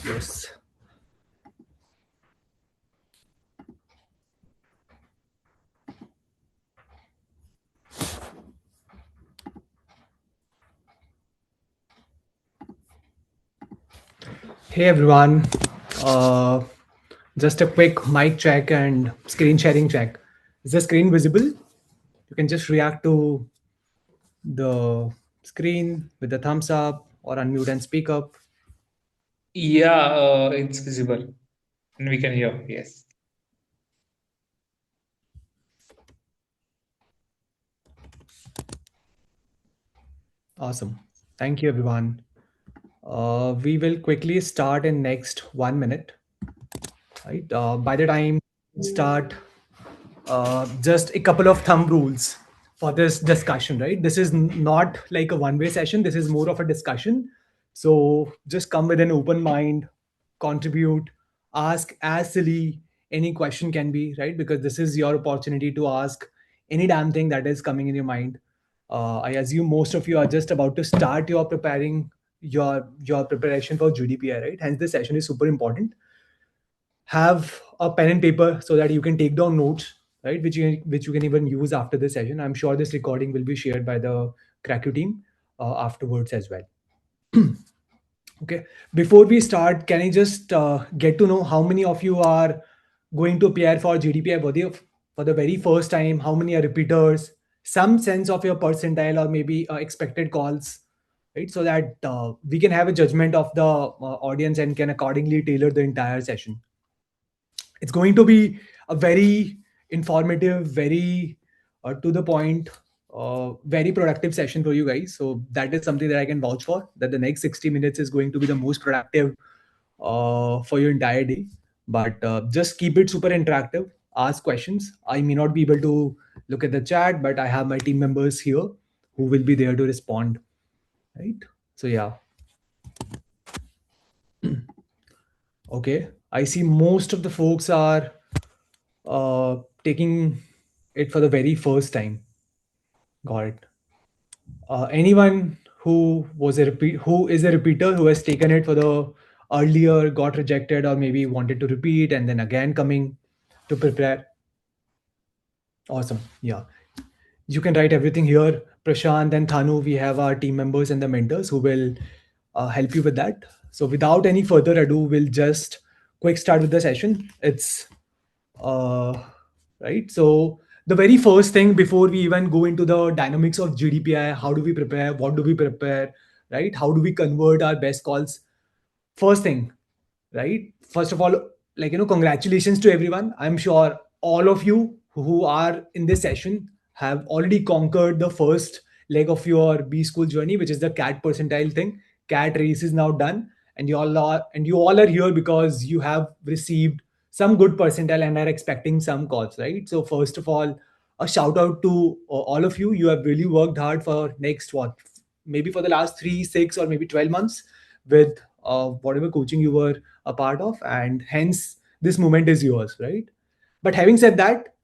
Yes. Hey everyone. Uh, just a quick mic check and screen sharing check. Is the screen visible? You can just react to the screen with the thumbs up or unmute and speak up. Yeah, it's visible and we can hear. Yes. Awesome. Thank you everyone. We will quickly start in next 1 minute. Right. By the time we start, just a couple of thumb rules for this discussion, right? This is not like a one-way session. This is more of a discussion. So just come with an open mind, contribute, ask as silly any question can be, right? Because this is your opportunity to ask any damn thing that is coming in your mind. I assume most of you are just about to start your preparing your preparation for GDPI, right? Hence, this session is super important. Have a pen and paper so that you can take down notes, right, which you can even use after this session. I'm sure this recording will be shared by the Cracku team afterwards as well. Okay, before we start, can I just get to know how many of you are going to appear for GDPI body for the very first time? How many are repeaters? Some sense of your percentile or maybe expected calls, right? So that we can have a judgment of the audience and can accordingly tailor the entire session. It's going to be a very informative, very to the point, very productive session for you guys. So that is something that I can vouch for. That the next 60 minutes is going to be the most productive for your entire day. But just keep it super interactive. Ask questions. I may not be able to look at the chat, but I have my team members here who will be there to respond. Right. So yeah. Okay. I see most of the folks are taking it for the very first time. Got it. Anyone who is a repeater who has taken it for the earlier, got rejected, or maybe wanted to repeat and then again coming to prepare. Awesome. Yeah. You can write everything here. Prashant and Thanu, we have our team members and the mentors who will help you with that. So without any further ado, we'll just quick start with the session. It's uh, right. So the very first thing before we even go into the dynamics of GDPI, how do we prepare? What do we prepare? Right? How do we convert our best calls? First thing, right? First of all, congratulations to everyone. I'm sure all of you who are in this session have already conquered the first leg of your B school journey, which is the cat percentile thing. Cat race is now done, and you all are here because you have received some good percentile and are expecting some calls, right? So first of all, a shout out to all of you. You have really worked hard for next what, maybe for the last 3, 6, or maybe 12 months with whatever coaching you were a part of, and hence this moment is yours, right? But having said that,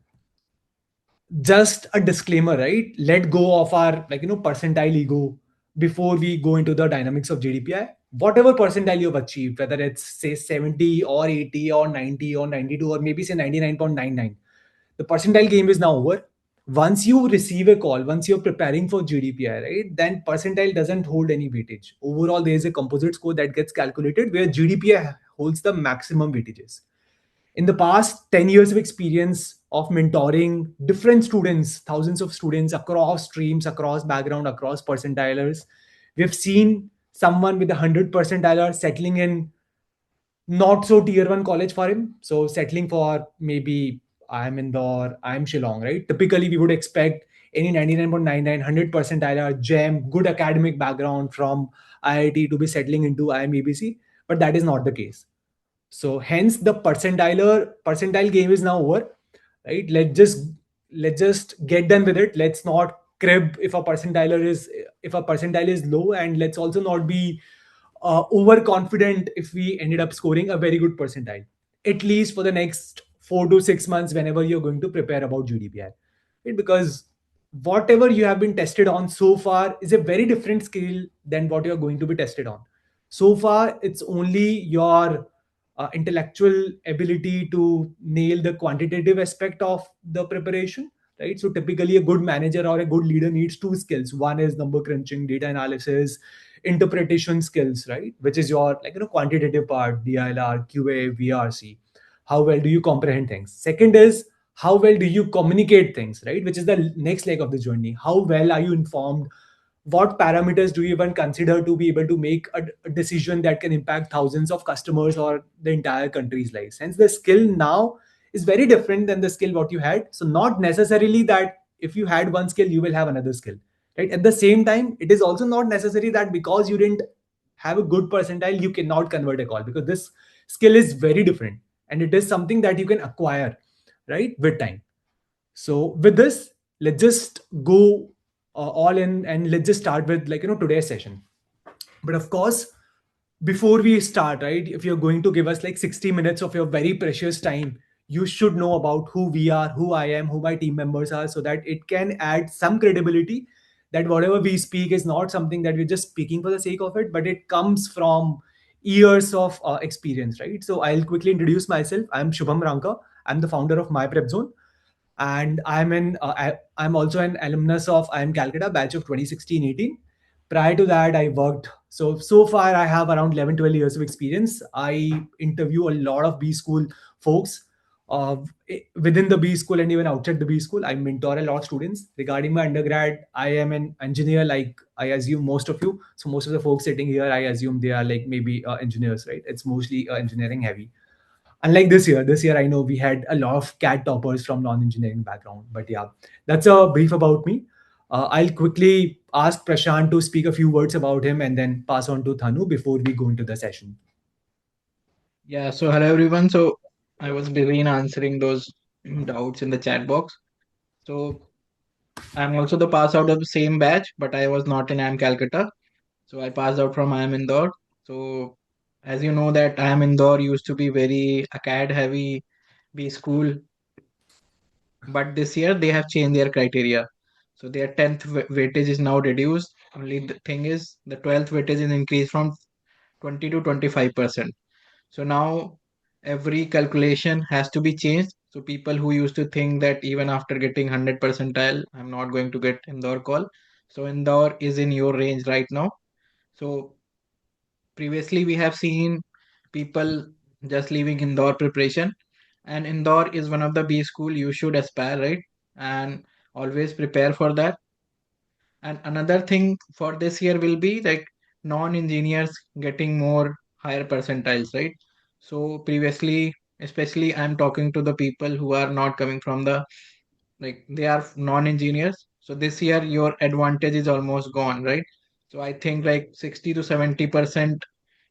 just a disclaimer, right? Let go of our percentile ego before we go into the dynamics of GDPI. Whatever percentile you've achieved, whether it's say 70 or 80 or 90 or 92 or maybe say 99.99, the percentile game is now over. Once you receive a call, once you're preparing for GDPI, right, then percentile doesn't hold any weightage. Overall, there is a composite score that gets calculated where GDPI holds the maximum weightages. In the past 10 years of experience of mentoring different students, thousands of students across streams, across background, across percentilers, we've seen someone with 100 percentiler settling in not so tier one college for him. So settling for maybe I'm Indore, I'm Shillong, right? Typically, we would expect any 99.99, 100 percentile, gem, good academic background from IIT to be settling into IIM, but that is not the case. So hence the percentile game is now over, right? Let's just get done with it. Let's not crib if a percentile is low, and let's also not be overconfident if we ended up scoring a very good percentile, at least for the next 4 to 6 months whenever you're going to prepare about GDPI, right? Because whatever you have been tested on so far is a very different skill than what you're going to be tested on. So far it's only your intellectual ability to nail the quantitative aspect of the preparation, right? So typically a good manager or a good leader needs two skills. One is number crunching, data analysis, interpretation skills, right, which is your, like, quantitative part, DILR, QA, VRC. How well do you comprehend things? Second is how well do you communicate things, right, which is the next leg of the journey. How well are you informed? What parameters do you even consider to be able to make a decision that can impact thousands of customers or the entire country's lives? Hence the skill now is very different than the skill what you had. So not necessarily that if you had one skill you will have another skill, right? At the same time, it is also not necessary that because you didn't have a good percentile you cannot convert a call, because this skill is very different and it is something that you can acquire, right, with time. So with this, let's just go all in, and let's just start with, like, today's session. But of course, before we start, right, if you're going to give us like 60 minutes of your very precious time, you should know about who we are, who I am, who my team members are, so that it can add some credibility that whatever we speak is not something that we're just speaking for the sake of it, but it comes from years of experience, right? So I'll quickly introduce myself. I'm Shubham Ranka. I'm the founder of My PrepZone, and I'm also an alumnus of IIM Calcutta batch of 2016-18. Prior to that, I worked. So far I have around 11, 12 years of experience. I interview a lot of B school folks uh, within the B school and even outside the B school. I mentor a lot of students. Regarding my undergrad, I am an engineer, like I assume most of you. So most of the folks sitting here, I assume they are like maybe engineers, right? It's mostly engineering heavy. Unlike this year I know we had a lot of cat toppers from non-engineering background. But yeah, that's a brief about me. I'll quickly ask Prashant to speak a few words about him and then pass on to Thanu before we go into the session. Yeah, so hello everyone. So I was busy in answering those doubts in the chat box. So I'm also the pass out of the same batch, but I was not in IIM Calcutta. So I passed out from IIM Indore. So as you know that IIM Indore used to be very acad heavy B school, but this year they have changed their criteria. So their 10th weightage is now reduced. Only the thing is the 12th weightage is increased from 20 to 25%. So now every calculation has to be changed. So people who used to think that even after getting 100 percentile, I'm not going to get Indore call. So Indore is in your range right now. So previously we have seen people just leaving Indore preparation, and Indore is one of the B school you should aspire, right? And always prepare for that. And another thing for this year will be like non-engineers getting more higher percentiles, right? So previously, especially I'm talking to the people who are not coming from the, like, they are non-engineers. So this year your advantage is almost gone, right? So I think like 60 to 70%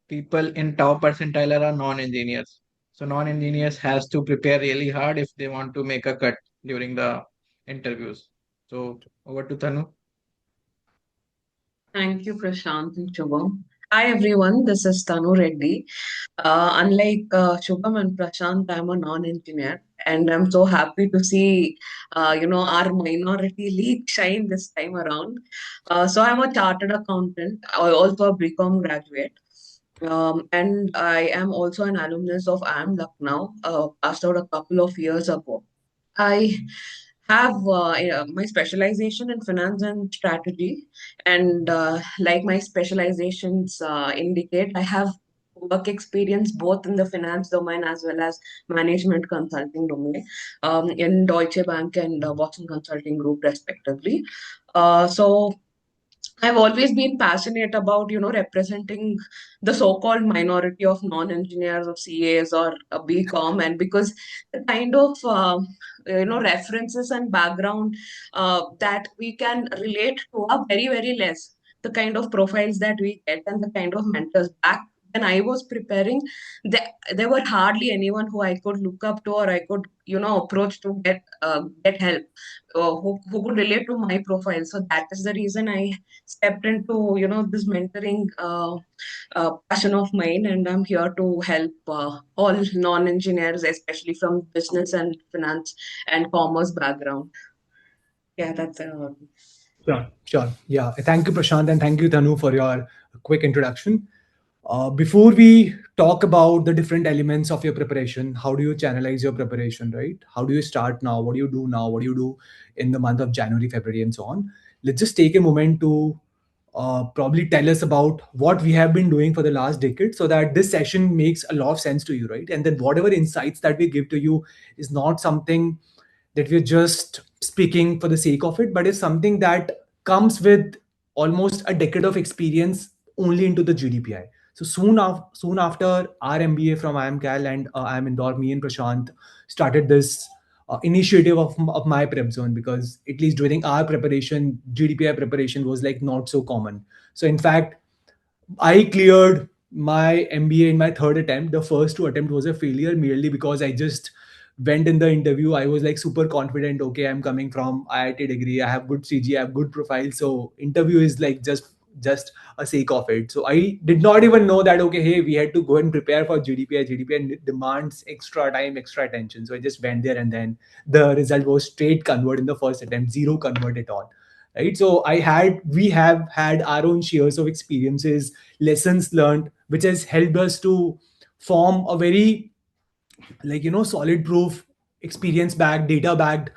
people in top percentile are non-engineers. So non-engineers has to prepare really hard if they want to make a cut during the interviews. So over to Tanu. Thank you, Prashant and Shubham. Hi, everyone. This is Tanu Reddy. Unlike Shubham and Prashant, I'm a non-engineer, and I'm so happy to see, our minority league shine this time around. So I'm a chartered accountant, also a BCom graduate. And I am also an alumnus of IIM Lucknow, passed out a couple of years ago. I have my specialization in finance and strategy, and like my specializations indicate, I have work experience both in the finance domain as well as management consulting domain in Deutsche Bank and Watson Consulting Group, respectively. So I've always been passionate about, representing the so-called minority of non-engineers or CAs or a BCom, and because the kind of, references and background that we can relate to are very, very less. The kind of profiles that we get and the kind of mentors back when I was preparing, there were hardly anyone who I could look up to or I could, approach to get help, who could relate to my profile. So that is the reason I stepped into this mentoring passion of mine, and I'm here to help all non-engineers, especially from business and finance and commerce background. Yeah, that's Sure. Yeah. Thank you, Prashant, and thank you, Tanu, for your quick introduction. Before we talk about the different elements of your preparation, how do you channelize your preparation, right? How do you start now? What do you do now? What do you do in the month of January, February, and so on? Let's just take a moment to probably tell us about what we have been doing for the last decade so that this session makes a lot of sense to you, right? And then whatever insights that we give to you is not something that we're just speaking for the sake of it, but is something that comes with almost a decade of experience only into the GDPI. So soon after our MBA from IIMCAL and IIM Indore, me and Prashant started this initiative of my prep zone, because at least during our preparation, GDPI preparation was like not so common. So in fact, I cleared my MBA in my third attempt. The first two attempt was a failure merely because I just went in the interview. I was like super confident. Okay, I'm coming from IIT degree. I have good CG. I have good profile. So interview is like just a sake of it. So I did not even know that okay, hey, we had to go and prepare for GDPI. GDPI demands extra time, extra attention. So I just went there, and then the result was straight convert in the first attempt, zero convert at all, right? So we have had our own shares of experiences, lessons learned, which has helped us to form a very, like, solid proof, experience backed, data backed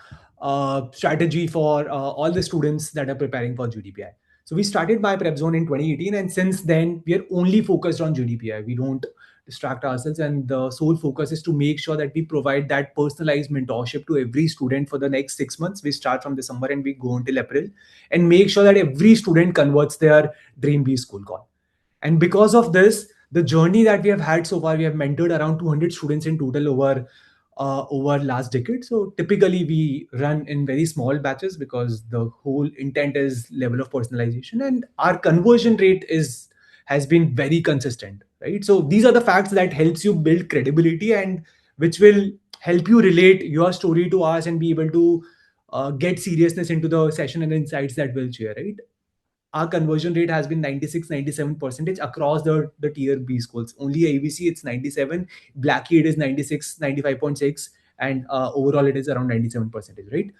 strategy for all the students that are preparing for GDPI. So we started by PrepZone in 2018, and since then we are only focused on GDPI. We don't distract ourselves, and the sole focus is to make sure that we provide that personalized mentorship to every student for the next 6 months. We start from December and we go until April, and make sure that every student converts their dream B school call. And because of this, the journey that we have had so far, we have mentored around 200 students in total over last decade. So typically we run in very small batches because the whole intent is level of personalization, and our conversion rate is has been very consistent, right? So these are the facts that helps you build credibility, and which will help you relate your story to us and be able to get seriousness into the session and insights that we'll share, right? Our conversion rate has been 96-97% across the tier B schools. Only ABC it's 97, Blackheed is 96, 95.6, and overall it is around 97%, right?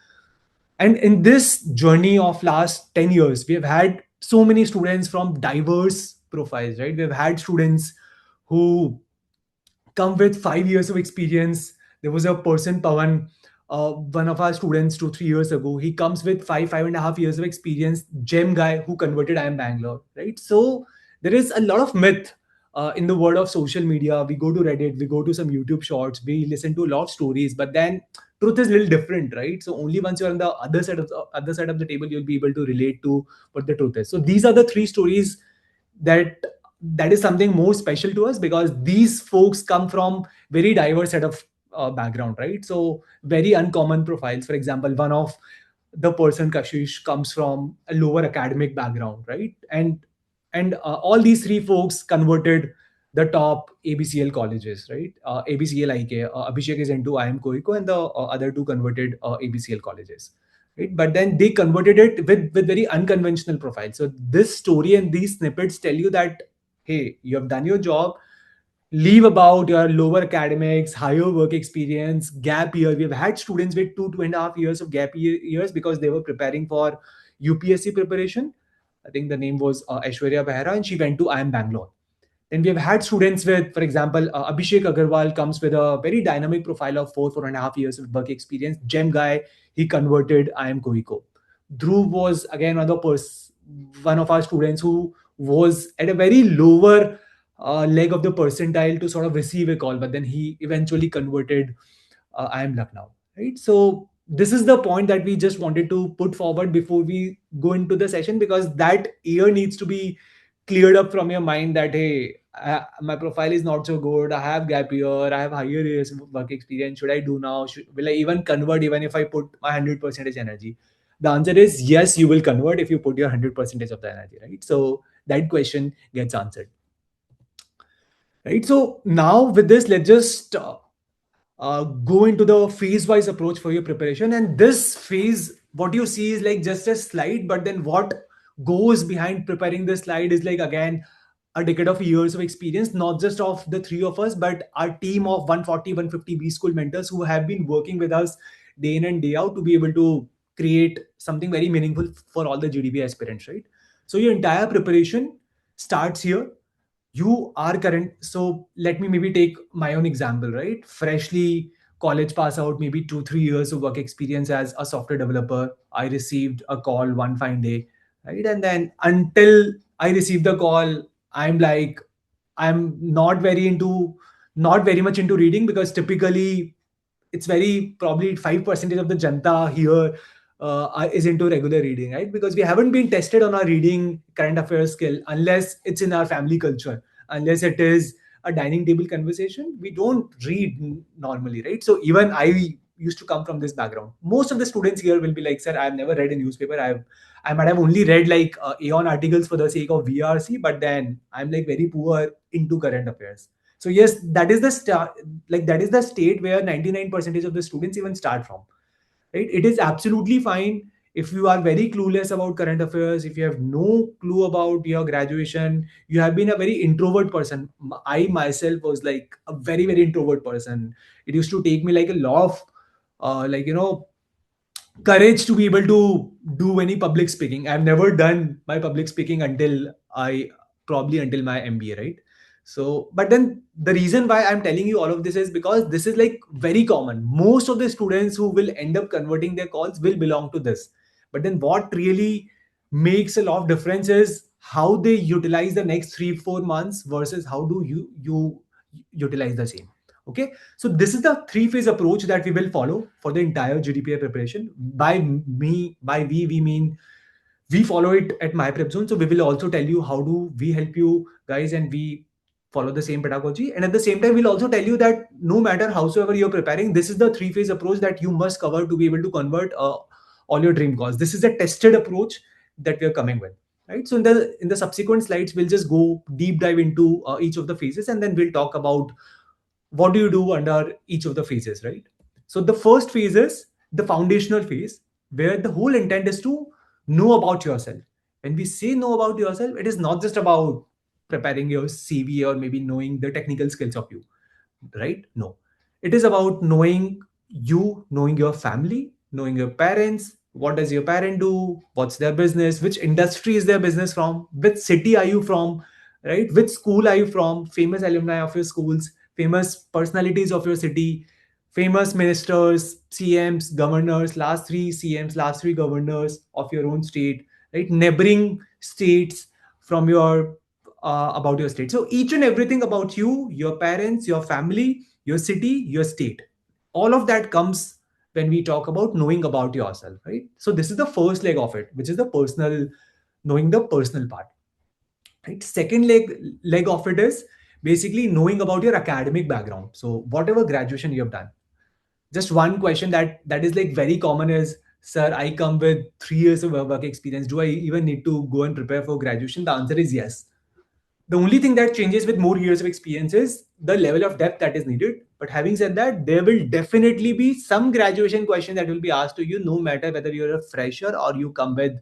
And in this journey of last 10 years, we have had so many students from diverse profiles, right? We have had students who come with 5 years of experience. There was a person, Pawan, one of our students 2-3 years ago. He comes with 5.5 years of experience. Gem guy who converted I am Bangalore, right? So there is a lot of myth in the world of social media. We go to Reddit, we go to some YouTube shorts, we listen to a lot of stories, but then truth is a little different, right? So only once you're on the other side of the table, you'll be able to relate to what the truth is. So these are the three stories that that is something more special to us, because these folks come from very diverse set of background, right? So very uncommon profiles. For example, one of the person, Kashish, comes from a lower academic background, right? And all these three folks converted the top ABCL colleges, right? ABCL IK, Abhishek is into IIM Koiko, and the other two converted ABCL colleges, right? But then they converted it with very unconventional profiles. So this story and these snippets tell you that hey, you have done your job. Leave about your lower academics, higher work experience, gap year. We've had students with 2.5 years of years because they were preparing for UPSC preparation. I think the name was Aishwarya Behra, and she went to IIM Bangalore. Then we have had students with, for example, Abhishek Agarwal comes with a very dynamic profile of 4.5 years of work experience. Gem guy, he converted IIM Kohiko. Dhruv was again one of our students who was at a very lower leg of the percentile to sort of receive a call, but then he eventually converted IIM Lucknow. Right. So this is the point that we just wanted to put forward before we go into the session, because that year needs to be cleared up from your mind that hey, my profile is not so good. I have gap year. I have higher years of work experience. Should I do now? Will I even convert even if I put my 100% energy? The answer is yes, you will convert if you put your 100% of the energy, right? So that question gets answered, right? So now with this, let's just go into the phase-wise approach for your preparation. And this phase, what you see is like just a slide, but then what goes behind preparing this slide is like again a decade of years of experience, not just of the three of us, but our team of 140, 150 B school mentors who have been working with us day in and day out to be able to create something very meaningful for all the GDP aspirants, right? So your entire preparation starts here. You are current. So let me maybe take my own example, right? Freshly college pass out, maybe 2 3 years of work experience as a software developer. I received a call one fine day, right? And then until I received the call, I'm like, I'm not very much into reading, because typically it's very probably 5% of the janta here is into regular reading, right? Because we haven't been tested on our reading current affairs skill, unless it's in our family culture, unless it is a dining table conversation. We don't read normally, right? So even I used to come from this background. Most of the students here will be like, sir, I've never read a newspaper. I might have only read like Aeon articles for the sake of VRC, but then I'm like very poor into current affairs. So yes, that is the start. Like that is the state where 99% of the students even start from, right? It is absolutely fine if you are very clueless about current affairs, if you have no clue about your graduation, you have been a very introvert person. I myself was like a very very introvert person. It used to take me like a lot of like courage to be able to do any public speaking. I've never done my public speaking until I probably until my MBA, right? So, but then the reason why I'm telling you all of this is because this is like very common. Most of the students who will end up converting their calls will belong to this. But then what really makes a lot of difference is how they utilize the next 3 4 months versus how do you utilize the same. Okay, so this is the three-phase approach that we will follow for the entire GDPI preparation. By we mean we follow it at My Prep Zone. So we will also tell you how do we help you guys, and we follow the same pedagogy. And at the same time, we'll also tell you that no matter howsoever you're preparing, this is the three-phase approach that you must cover to be able to convert all your dream calls. This is a tested approach that we are coming with. Right. So in the subsequent slides, we'll just go deep dive into each of the phases, and then we'll talk about what do you do under each of the phases, right? So the first phase is the foundational phase, where the whole intent is to know about yourself. When we say know about yourself, it is not just about preparing your CV or maybe knowing the technical skills of you, right? No, it is about knowing you, knowing your family, knowing your parents. What does your parent do? What's their business? Which industry is their business from? Which city are you from? Right? Which school are you from? Famous alumni of your schools, famous personalities of your city, famous ministers, CMs, governors, last three CMs, last three governors of your own state, right? Neighboring states from your about your state. So each and everything about you, your parents, your family, your city, your state, all of that comes when we talk about knowing about yourself, right? So this is the first leg of it, which is the personal, knowing the personal part, right? Second leg of it is basically knowing about your academic background. So whatever graduation you have done, just one question that is like very common is, sir, I come with 3 years of work experience, do I even need to go and prepare for graduation? The answer is yes. The only thing that changes with more years of experience is the level of depth that is needed. But having said that, there will definitely be some graduation question that will be asked to you, no matter whether you're a fresher or you come with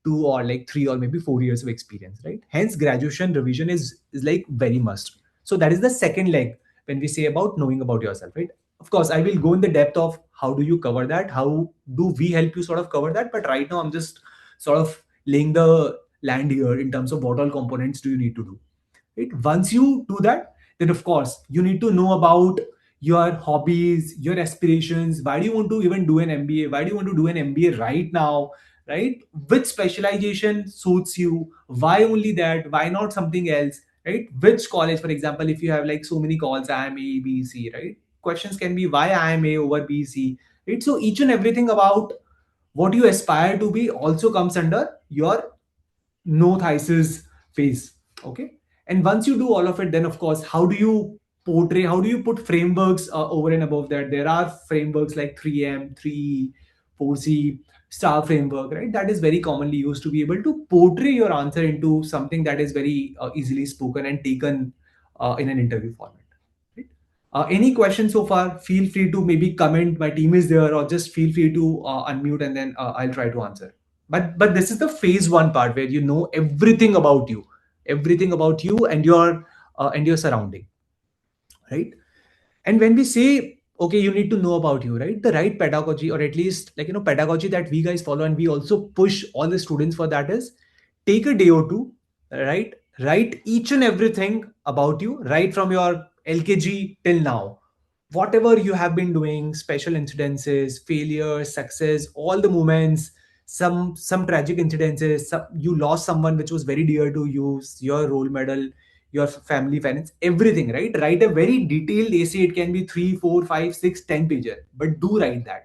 2 or like 3 or maybe 4 years of experience, right? Hence, graduation revision is like very must. So that is the second leg when we say about knowing about yourself, right? Of course, I will go in the depth of how do you cover that, how do we help you sort of cover that. But right now, I'm just sort of laying the land here in terms of what all components do you need to do, right? Once you do that, then of course you need to know about your hobbies, your aspirations. Why do you want to even do an MBA? Why do you want to do an MBA right now, right? Which specialization suits you? Why only that? Why not something else, right? Which college, for example, if you have like so many calls, IIM, B, C, right? Questions can be why IIM over B, C, right? So each and everything about what you aspire to be also comes under your no thesis phase. Okay, and once you do all of it, then of course, how do you portray, how do you put frameworks over and above that? There are frameworks like 3M, 3 4C, star framework, right? That is very commonly used to be able to portray your answer into something that is very easily spoken and taken in an interview format, right? Any questions so far? Feel free to maybe comment. My team is there, or just feel free to unmute, and then I'll try to answer. But this is the phase one part where you know everything about you and your surrounding, right? And when we say okay, you need to know about you, right? The right pedagogy, or at least like, pedagogy that we guys follow and we also push all the students for, that is, take a day or two, right? Write each and everything about you, right from your LKG till now. Whatever you have been doing, special incidences, failures, success, all the moments, some tragic incidences, you lost someone which was very dear to you, your role model, your family finance, everything, right? Write a very detailed essay. It can be 3, 4, 5, 6, 10 pager, but do write that,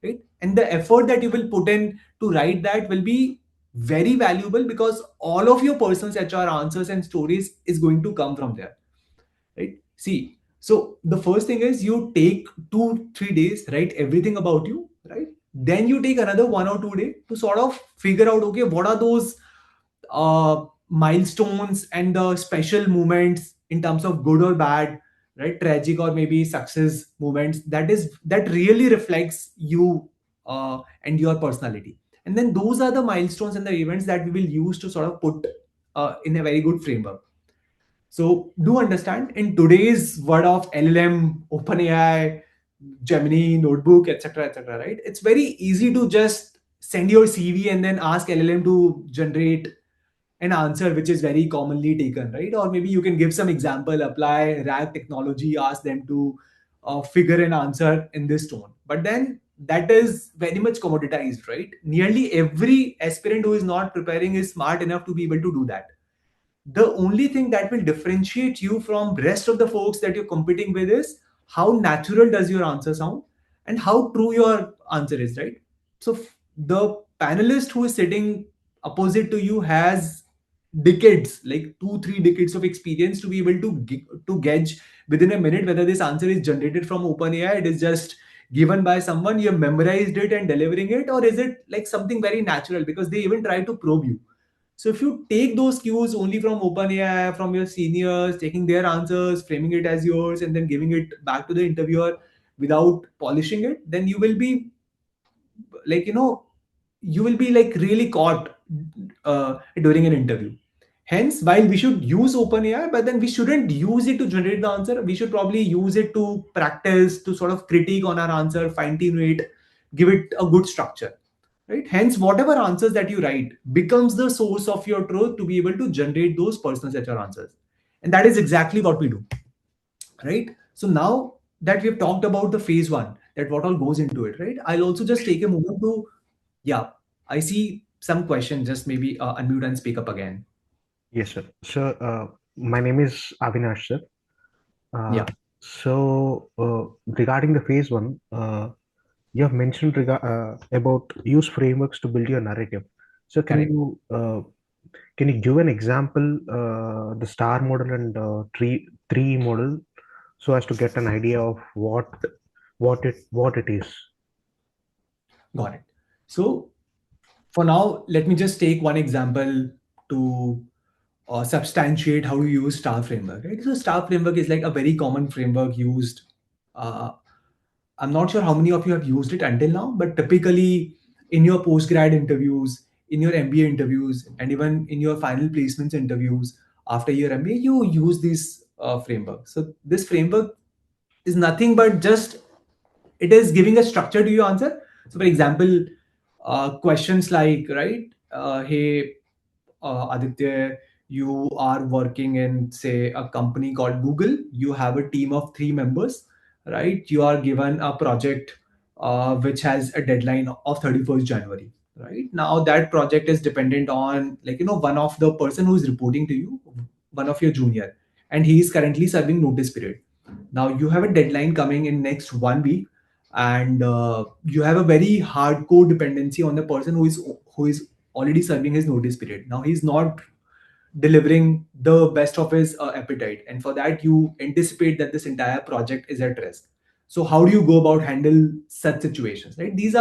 right? And the effort that you will put in to write that will be very valuable, because all of your personal HR answers and stories is going to come from there, right? See, so the first thing is you take 2, 3 days, write everything about you, right? Then you take another 1 or 2 day to sort of figure out, okay, what are those milestones and the special moments in terms of good or bad, right? Tragic or maybe success moments, that really reflects you and your personality. And then those are the milestones and the events that we will use to sort of put in a very good framework. So do understand, in today's world of LLM, OpenAI, Gemini, Notebook, etc., etc., right? It's very easy to just send your CV and then ask LLM to generate an answer which is very commonly taken, right? Or maybe you can give some example, apply RAG technology, ask them to figure an answer in this tone. But then that is very much commoditized, right? Nearly every aspirant who is not preparing is smart enough to be able to do that. The only thing that will differentiate you from rest of the folks that you're competing with is how natural does your answer sound and how true your answer is, right? So the panelist who is sitting opposite to you has decades, like 2, 3 decades of experience to be able to to gauge within a minute whether this answer is generated from OpenAI, it is just given by someone, you have memorized it and delivering it, or is it like something very natural, because they even try to probe you. So if you take those cues only from OpenAI, from your seniors, taking their answers, framing it as yours, and then giving it back to the interviewer without polishing it, then you will be like, you will be like really caught during an interview. Hence, while we should use OpenAI, but then we shouldn't use it to generate the answer. We should probably use it to practice, to sort of critique on our answer, fine tune it, give it a good structure, right? Hence, whatever answers that you write becomes the source of your truth to be able to generate those personal HR answers. And that is exactly what we do, right? So now that we have talked about the phase one, that what all goes into it, right? I'll also just take a moment to, yeah, I see some questions. Just maybe unmute and speak up again. Yes, sir. So, my name is Avinash, sir. Yeah, Regarding the phase one, you have mentioned about use frameworks to build your narrative. So, correct. can you give an example, the star model and tree model, so as to get an idea of what it is? Got it. So for now, let me just take one example to substantiate how to use star framework, right? So star framework is like a very common framework used. uh, I'm not sure how many of you have used it until now, but typically in your postgrad interviews, in your MBA interviews, and even in your final placements interviews after your MBA, you use this framework. So this framework is nothing but just, it is giving a structure to your answer. So for example, questions like, right, hey, Aditya, you are working in, say, a company called Google. You have a team of 3 members, right? You are given a project which has a deadline of 31st January, right? Now that project is dependent on, like, one of the person who is reporting to you, one of your junior, and he is currently serving notice period. Now you have a deadline coming in next 1 week, and you have a very hardcore dependency on the person who is already serving his notice period. Now he's not delivering the best of his appetite, and for that you anticipate that this entire project is at risk. So how do you go about handle such situations, right? This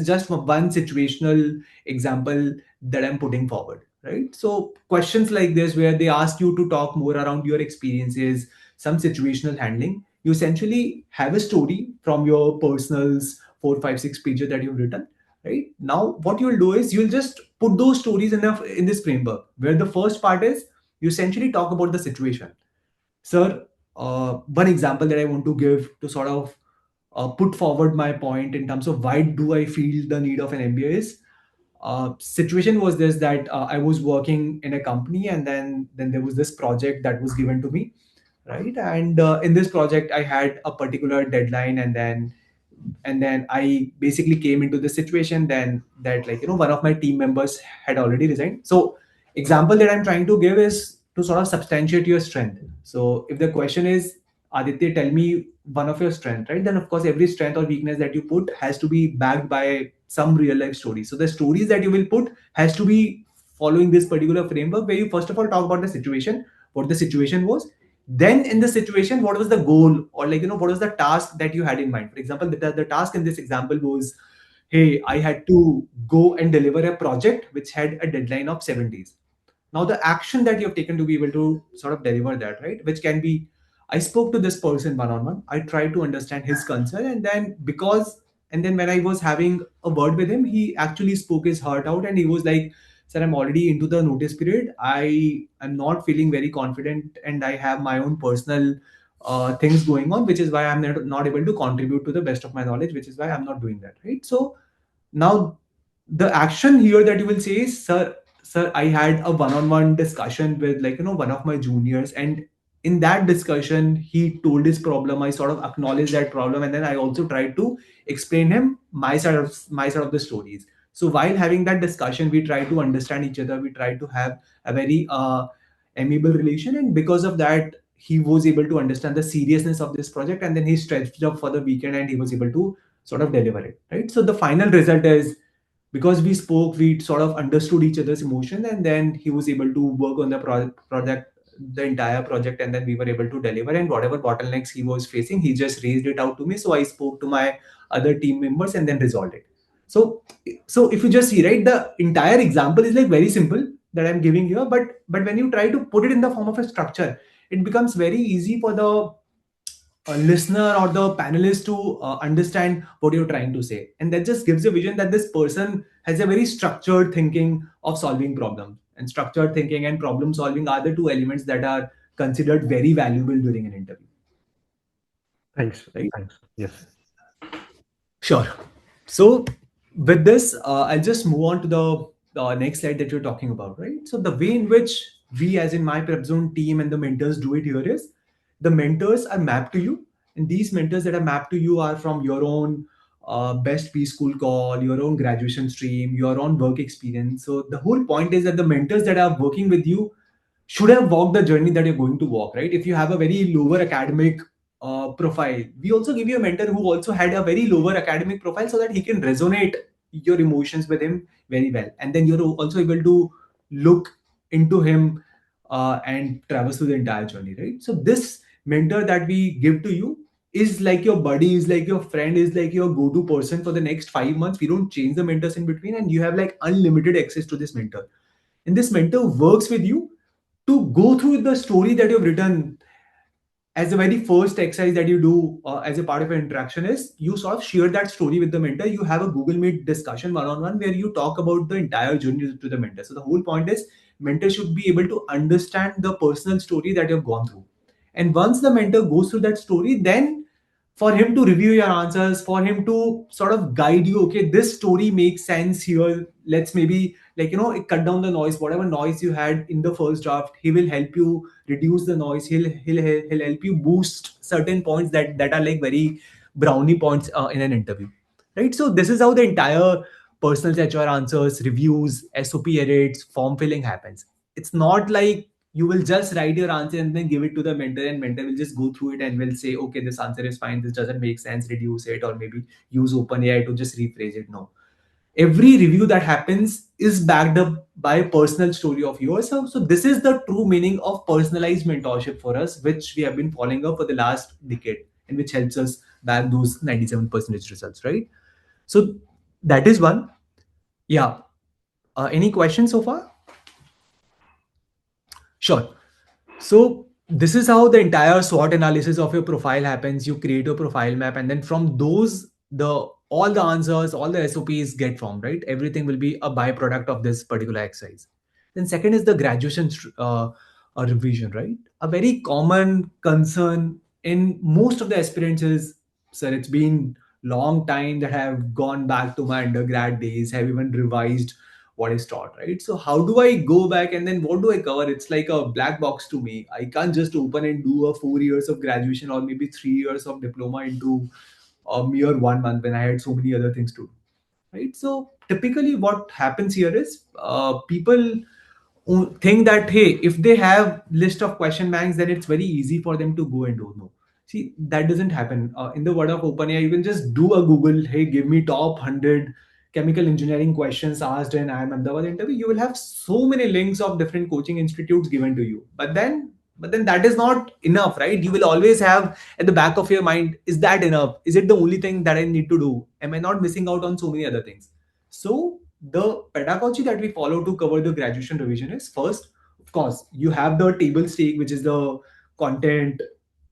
is just one situational example that I'm putting forward, right? So questions like this, where they ask you to talk more around your experiences, some situational handling, you essentially have a story from your personals, 4, 5, 6 pages that you've written, right? Now what you'll do is you'll just put those stories in this framework, where the first part is you essentially talk about the situation. Sir, one example that I want to give to sort of put forward my point in terms of why do I feel the need of an MBA is, situation was this, that I was working in a company, and then there was this project that was given to me, right? And in this project I had a particular deadline, and then I basically came into the situation then that, like, one of my team members had already resigned. So example that I'm trying to give is to sort of substantiate your strength. So if the question is, Aditya, tell me one of your strength, right? Then of course every strength or weakness that you put has to be backed by some real life stories. So the stories that you will put has to be following this particular framework, where you first of all talk about the situation, what the situation was, then in the situation what was the goal, or, like, what was the task that you had in mind. For example, the task in this example was, hey, I had to go and deliver a project which had a deadline of 7 days. Now the action that you have taken to be able to sort of deliver that, right, which can be, I spoke to this person one on one, I tried to understand his concern, and then when I was having a word with him, he actually spoke his heart out, and he was like, sir, I'm already into the notice period, I am not feeling very confident, and I have my own personal things going on, which is why I'm not able to contribute to the best of my knowledge, which is why I'm not doing that, right? So now the action here that you will say is, sir, I had a one-on-one discussion with, like, one of my juniors, and in that discussion he told his problem, I sort of acknowledged that problem, and then I also tried to explain him my side of the stories. So while having that discussion, we try to understand each other, we try to have a very amiable relation, and because of that he was able to understand the seriousness of this project, and then he stretched up for the weekend and he was able to sort of deliver it, right? So the final result is, because we spoke, we sort of understood each other's emotion, and then he was able to work on the project, the entire project, and then we were able to deliver, and whatever bottlenecks he was facing, he just raised it out to me, so I spoke to my other team members and then resolved it. So if you just see, right, the entire example is like very simple that I'm giving here, but when you try to put it in the form of a structure, it becomes very easy for the listener or the panelist to understand what you're trying to say, and that just gives a vision that this person has a very structured thinking of solving problems, and structured thinking and problem solving are the two elements that are considered very valuable during an interview, Thanks. right? Thanks. Yes. Sure. So with this, I'll just move on to the next slide that you're talking about, right? So the way in which we, as in my PrepZone team and the mentors, do it here is, the mentors are mapped to you, and these mentors that are mapped to you are from your own best preschool call, your own graduation stream, your own work experience. So the whole point is that the mentors that are working with you should have walked the journey that you're going to walk, right? If you have a very lower academic profile, we also give you a mentor who also had a very lower academic profile, so that he can resonate your emotions with him very well, and then you're also able to look into him and traverse through the entire journey, right? So this mentor that we give to you is like your buddy, is like your friend, is like your go-to person for the next 5 months. We don't change the mentors in between, and you have like unlimited access to this mentor, and this mentor works with you to go through the story that you've written. As the very first exercise that you do as a part of an interaction is, you sort of share that story with the mentor. You have a Google Meet discussion one-on-one where you talk about the entire journey to the mentor. So the whole point is, mentor should be able to understand the personal story that you've gone through, and once the mentor goes through that story, then for him to review your answers, for him to sort of guide you, okay, this story makes sense here, let's maybe, like, cut down the noise, whatever noise you had in the first draft, he will help you reduce the noise, he'll help you boost certain points that are like very brownie points in an interview, right? So this is how the entire personal HR answers, reviews, SOP edits, form filling happens. It's not like you will just write your answer and then give it to the mentor, and mentor will just go through it and will say, okay, this answer is fine, this doesn't make sense, reduce it, or maybe use OpenAI to just rephrase it. No, every review that happens is backed up by a personal story of yours. So this is the true meaning of personalized mentorship for us, which we have been following up for the last decade, and which helps us back those 97% results, right? So that is one. Yeah. Any questions so far? Sure. So this is how the entire SWOT analysis of your profile happens. You create your profile map, and then from those, the all the answers, all the SOPs get formed, right? Everything will be a byproduct of this particular exercise. Then second is the graduation a revision, right? A very common concern in most of the aspirants is, sir, it's been long time that I have gone back to my undergrad days, have even revised what is taught, right? So how do I go back and then what do I cover? It's like a black box to me. I can't just open and do a 4 years of graduation or maybe 3 years of diploma into a mere 1 month when I had so many other things to do, right? So typically what happens here is people think that, hey, if they have list of question banks, then it's very easy for them to go and do. No, see, that doesn't happen. In the world of OpenAI, you can just do a Google, hey, give me top 100 chemical engineering questions asked in IIM Ahmedabad interview. You will have so many links of different coaching institutes given to you. But then that is not enough, right? You will always have at the back of your mind, is that enough? Is it the only thing that I need to do? Am I not missing out on so many other things? So the pedagogy that we follow to cover the graduation revision is, first, of course, you have the table stake, which is the content,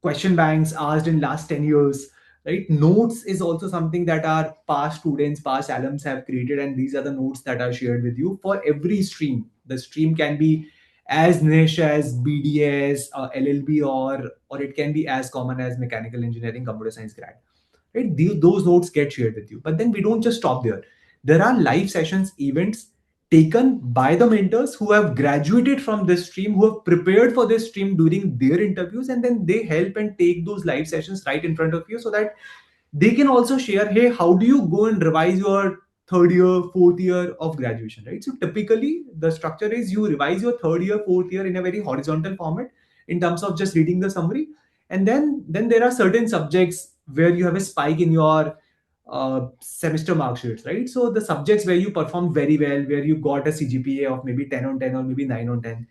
question banks asked in last 10 years, right? Notes is also something that our past students, past alums have created, and these are the notes that are shared with you for every stream. The stream can be as niche as BDS, LLB, or it can be as common as mechanical engineering, computer science grad, right? Those notes get shared with you. But then we don't just stop there. There are live sessions, events taken by the mentors who have graduated from this stream, who have prepared for this stream during their interviews, and then they help and take those live sessions right in front of you so that they can also share, hey, how do you go and revise your third year, fourth year of graduation, right? So typically the structure is you revise your third year, fourth year in a very horizontal format in terms of just reading the summary. And then there are certain subjects where you have a spike in your semester mark sheets, right? So the subjects where you performed very well, where you got a CGPA of maybe 10 on 10 or maybe 9 on 10,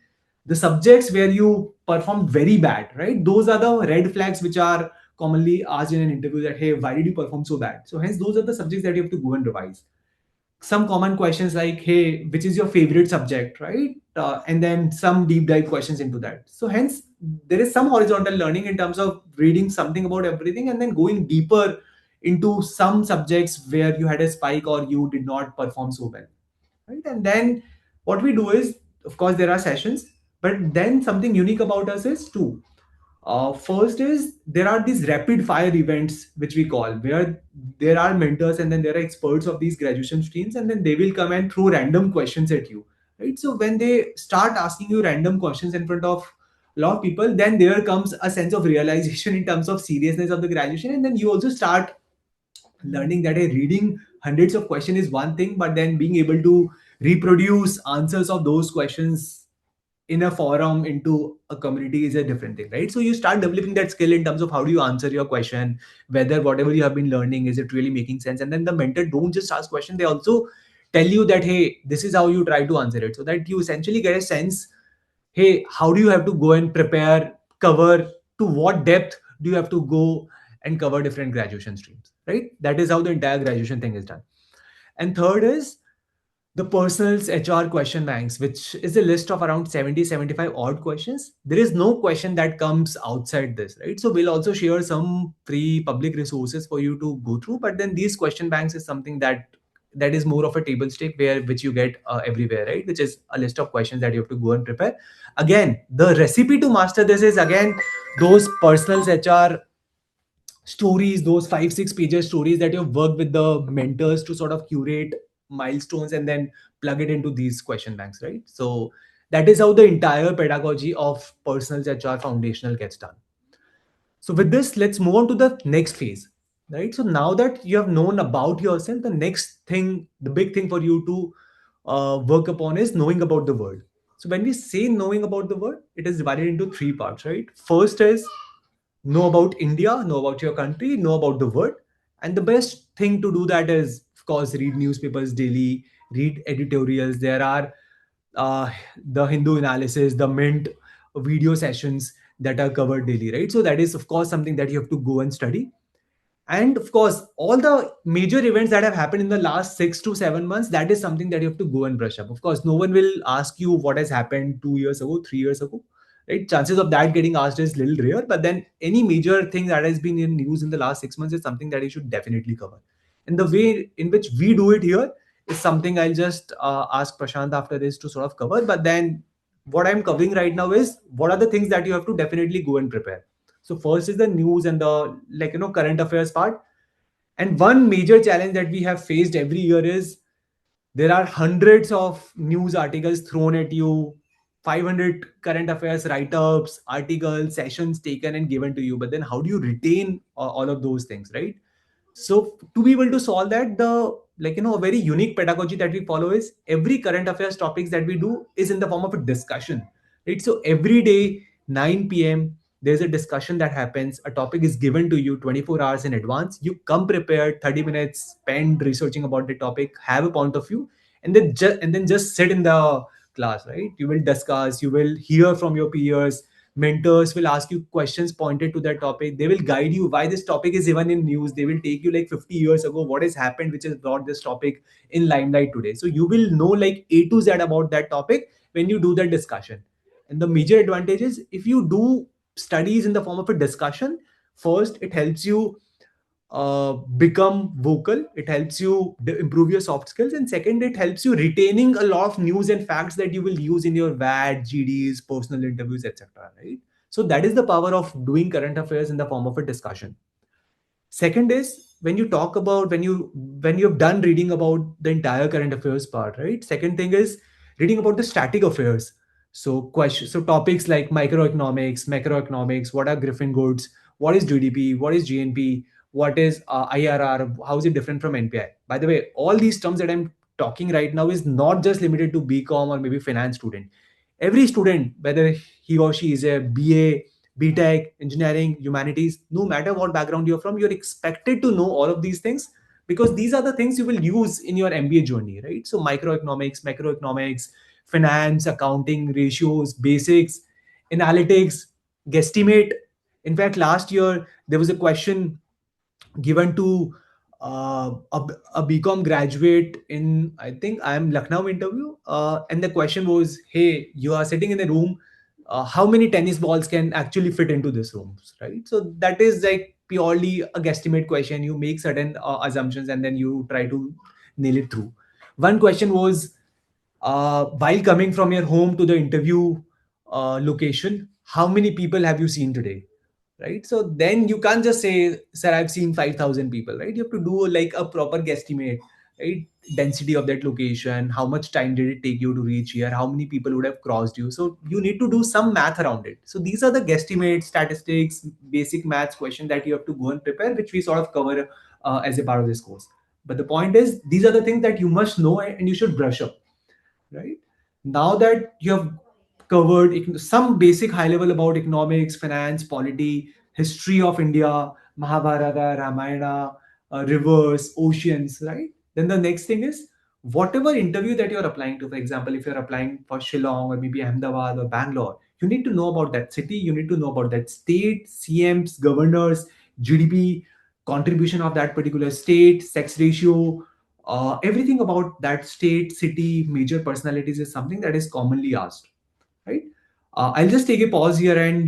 the subjects where you performed very bad, right? Those are the red flags which are commonly asked in an interview that, hey, why did you perform so bad? So hence those are the subjects that you have to go and revise. Some common questions like, hey, which is your favorite subject, right? And then some deep dive questions into that. So hence there is some horizontal learning in terms of reading something about everything and then going deeper into some subjects where you had a spike or you did not perform so well, right? And then what we do is, of course, there are sessions, but then something unique about us is two. First is there are these rapid fire events which we call, where there are mentors and then there are experts of these graduation streams, and then they will come and throw random questions at you, right? So when they start asking you random questions in front of a lot of people, then there comes a sense of realization in terms of seriousness of the graduation, and then you also start learning that, reading hundreds of questions is one thing, but then being able to reproduce answers of those questions in a forum into a community is a different thing, right? So you start developing that skill in terms of how do you answer your question, whether whatever you have been learning, is it really making sense? And then the mentor don't just ask question, they also tell you that, hey, this is how you try to answer it, so that you essentially get a sense, hey, how do you have to go and prepare, cover, to what depth do you have to go and cover different graduation streams, right? That is how the entire graduation thing is done. And third is the personals HR question banks, which is a list of around 70, 75 odd questions. There is no question that comes outside this, right? So we'll also share some free public resources for you to go through. But then these question banks is something that is more of a table stake, where which you get everywhere, right? Which is a list of questions that you have to go and prepare. Again, the recipe to master this is, again, those personals HR stories, those 5-6 pages stories that you've worked with the mentors to sort of curate milestones and then plug it into these question banks, right? So that is how the entire pedagogy of personal HR foundational gets done. So with this, let's move on to the next phase, right? So now that you have known about yourself, the next thing, the big thing for you to work upon is knowing about the world. So when we say knowing about the world, it is divided into three parts, right? First is know about India, know about your country, know about the world. And the best thing to do that is, of course, read newspapers daily, read editorials. There are the Hindu analysis, the Mint video sessions that are covered daily, right? So that is, of course, something that you have to go and study. And of course, all the major events that have happened in the last 6 to 7 months, that is something that you have to go and brush up. Of course, no one will ask you what has happened 2 years ago, 3 years ago, right? Chances of that getting asked is little rare. But then any major thing that has been in news in the last 6 months is something that you should definitely cover. And the way in which we do it here is something I'll just ask Prashant after this to sort of cover. But then what I'm covering right now is what are the things that you have to definitely go and prepare. So first is the news and the current affairs part. And one major challenge that we have faced every year is there are hundreds of news articles thrown at you, 500 current affairs write-ups, articles, sessions taken and given to you. But then how do you retain all of those things, right? So to be able to solve that, the a very unique pedagogy that we follow is every current affairs topics that we do is in the form of a discussion, right? So every day 9 p.m. there's a discussion that happens. A topic is given to you 24 hours in advance. You come prepared, 30 minutes spend researching about the topic, have a point of view, and then just sit in the class, right? You will discuss, you will hear from your peers. Mentors will ask you questions pointed to that topic. They will guide you why this topic is even in news. They will take you like 50 years ago, what has happened which has brought this topic in limelight today. So you will know like A to Z about that topic when you do that discussion. And the major advantage is if you do studies in the form of a discussion, first it helps you become vocal, it helps you improve your soft skills, and second it helps you retaining a lot of news and facts that you will use in your vad, gds, personal interviews, etc., right? So that is the power of doing current affairs in the form of a discussion. Second is when you talk about when you have done reading about the entire current affairs part, right? Second thing is reading about the static affairs. So questions, so topics like microeconomics, macroeconomics, what are Griffin goods, what is GDP, what is GNP, what is IRR, how is it different from NPI? By the way, all these terms that I'm talking right now is not just limited to BCom or maybe finance student. Every student, whether he or she is a BA, BTech, engineering, humanities, no matter what background you're from, you're expected to know all of these things because these are the things you will use in your MBA journey, right? So microeconomics, macroeconomics, finance, accounting, ratios, basics, analytics, guesstimate. In fact, last year there was a question given to a BCom graduate in, I think I am Lucknow interview, and the question was, "Hey, you are sitting in a room. How many tennis balls can actually fit into this room?" Right. So that is like purely a guesstimate question. You make certain assumptions and then you try to nail it through. One question was, while coming from your home to the interview location, how many people have you seen today? Right. So then you can't just say, sir, I've seen 5,000 people, right? You have to do like a proper guesstimate, right? Density of that location, how much time did it take you to reach here, how many people would have crossed you. So you need to do some math around it. So these are the guesstimates, statistics, basic maths question that you have to go and prepare, which we sort of cover as a part of this course. But the point is, these are the things that you must know and you should brush up, right? Now that you have covered some basic high level about economics, finance, polity, history of India, Mahabharata, Ramayana, rivers, oceans, right? Then the next thing is whatever interview that you're applying to. For example, if you're applying for Shillong or maybe Ahmedabad or Bangalore, you need to know about that city, you need to know about that state, CMs, governors, GDP, contribution of that particular state, sex ratio, everything about that state, city, major personalities is something that is commonly asked, right? I'll just take a pause here and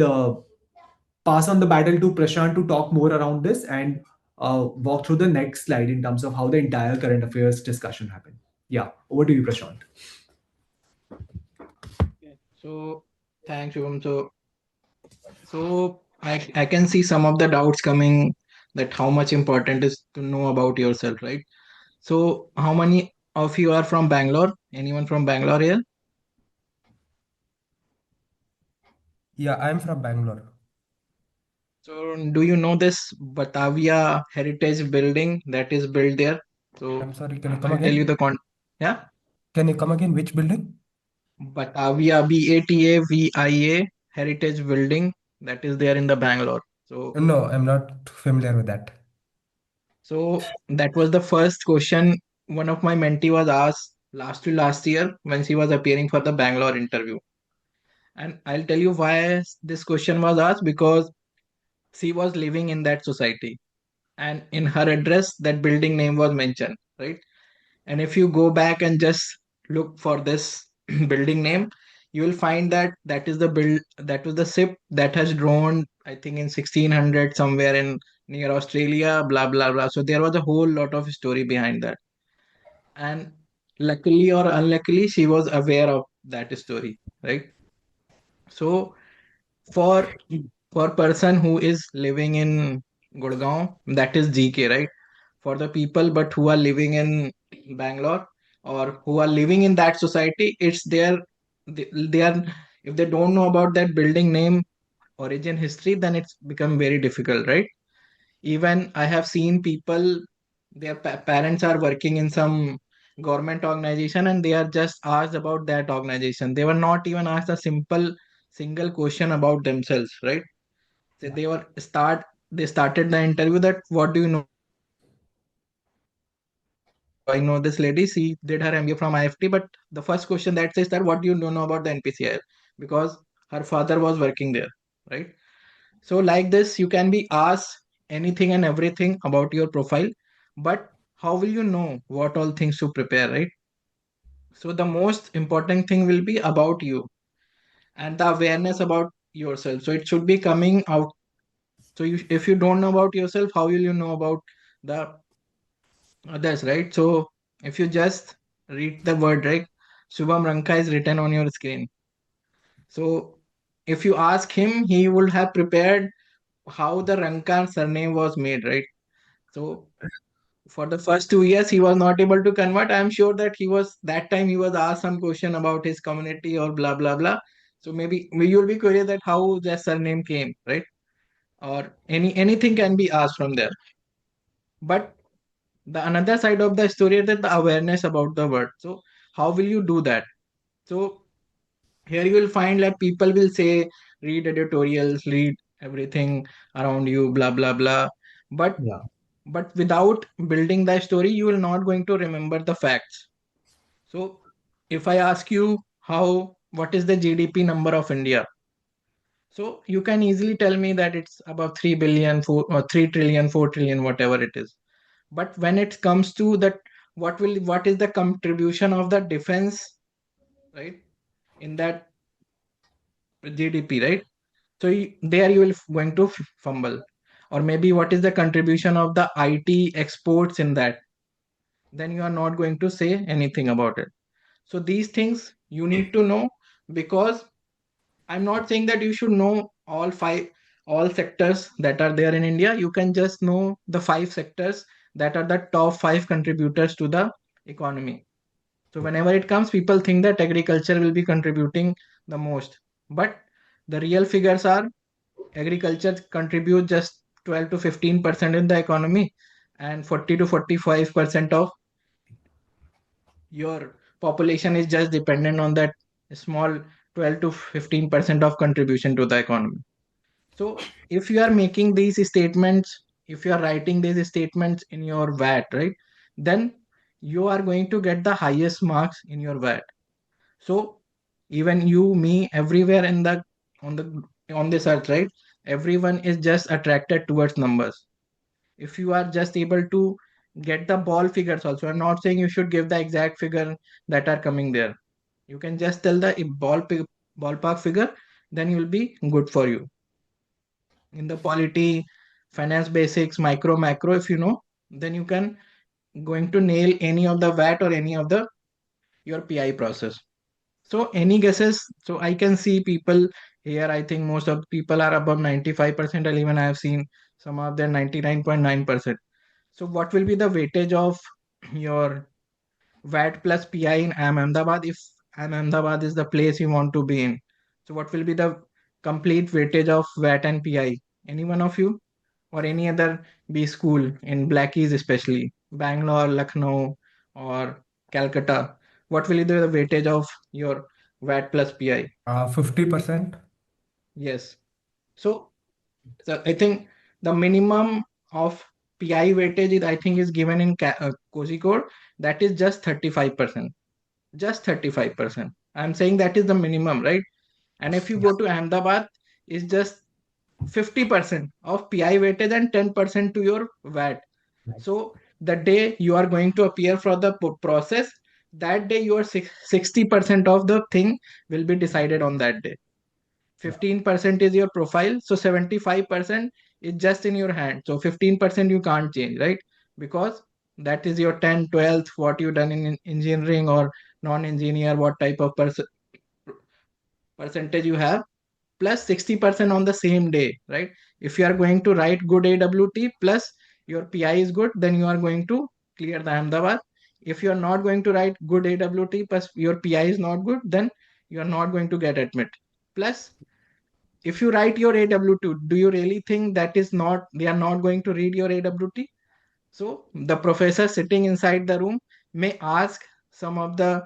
pass on the battle to Prashant to talk more around this and walk through the next slide in terms of how the entire current affairs discussion happened. Yeah, over to you, Prashant. Okay. So thanks, Shubham. So I can see some of the doubts coming that how much important is to know about yourself, right? So how many of you are from Bangalore? Anyone from Bangalore here? Yeah, I'm from Bangalore. So do you know this Batavia Heritage Building that is built there? So I'm sorry, can you come I'll tell you the again? yeah, Can you come again? Which building? Batavia BATAVIA Heritage Building that is there in the Bangalore. So No, I'm not familiar with that. so that was the first question one of my mentee was asked last year when she was appearing for the Bangalore interview. And I'll tell you why this question was asked because she was living in that society and in her address that building name was mentioned, right? And if you go back and just look for this building name, you will find that that was the ship that has drawn, I think, in 1600 somewhere in near Australia, blah blah blah. So there was a whole lot of story behind that. And luckily or unluckily, she was aware of that story, right? So for person who is living in Gurgaon, that is GK, right? For the people but who are living in Bangalore or who are living in that society, it's their they are, if they don't know about that building name, origin, history, then it's become very difficult, right? Even I have seen people, their parents are working in some government organization and they are just asked about that organization. They were not even asked a simple single question about themselves, right? So they started the interview that what do you know about the NPCI? So I know this lady, she did her MBA from IFT, but the first question that says that what do you know about the NPCI? Because her father was working there, right? So, like this, you can be asked anything and everything about your profile, but how will you know what all things to prepare, right? So, the most important thing will be about you and the awareness about yourself. So, it should be coming out. So, if you don't know about yourself, how will you know about the others, right? So, if you just read the word, right? Shubham Ranka is written on your screen. So, if you ask him, he would have prepared how the Ranka surname was made, right? So for the first 2 years, he was not able to convert. I'm sure that he was asked some question about his community or blah blah blah. So maybe you'll be curious that how the surname came, right? Or anything can be asked from there. But the another side of the story is that the awareness about the word. So how will you do that? So here you will find that people will say read editorials, read everything around you, blah blah blah. But Yeah. without building the story you will not going to remember the facts. So if I ask you how what is the GDP number of India, so you can easily tell me that it's about 3 billion 4 or 3 trillion 4 trillion whatever it is. But when it comes to that, what is the contribution of the defense, right, in that GDP, right? So there you will going to fumble. Or maybe what is the contribution of the IT exports in that, then you are not going to say anything about it. So these things you need to know, because I'm not saying that you should know all sectors that are there in India. You can just know the 5 sectors that are the top 5 contributors to the economy. So whenever it comes, people think that agriculture will be contributing the most. But the real figures are agriculture contributes just 12 to 15% in the economy, and 40 to 45% of your population is just dependent on that small 12 to 15% of contribution to the economy. So if you are making these statements, if you are writing these statements in your VAT, right, then you are going to get the highest marks in your VAT. So even you, me, everywhere in the on the on this earth, right, everyone is just attracted towards numbers. If you are just able to get the ball figures also, I'm not saying you should give the exact figure that are coming there. You can just tell the ballpark figure, then you will be good for you. In the polity, finance basics, micro, macro, if you know, then you can going to nail any of the VAT or any of the your PI process. So any guesses? So I can see people here. I think most of the people are above 95%, or even I have seen some of them 99.9%. So what will be the weightage of your VAT plus PI in Ahmedabad if Ahmedabad is the place you want to be in? So what will be the complete weightage of VAT and PI? Any one of you or any other B school in Blackies, especially Bangalore, Lucknow, or Calcutta? What will be the weightage of your VAT plus PI? 50%. Yes. So, I think the minimum of PI weightage is, I think, is given in Cozy Code. That is just 35%. Just 35%. I'm saying that is the minimum, right? And if you go to Ahmedabad, it's just 50% of PI weightage and 10% to your VAT. So the day you are going to appear for the process, that day your 60% of the thing will be decided on that day. 15% is your profile, so 75% is just in your hand. So 15% you can't change, right? Because that is your 10 12th, what you done in engineering or non-engineer, what type of percentage you have. plus 60% on the same day, right? If you are going to write good AWT plus your PI is good, then you are going to clear the Ahmedabad. If you are not going to write good AWT plus your PI is not good, then you are not going to get admit. Plus, if you write your AWT, do you really think that is not, they are not going to read your AWT? So the professor sitting inside the room may ask some of the,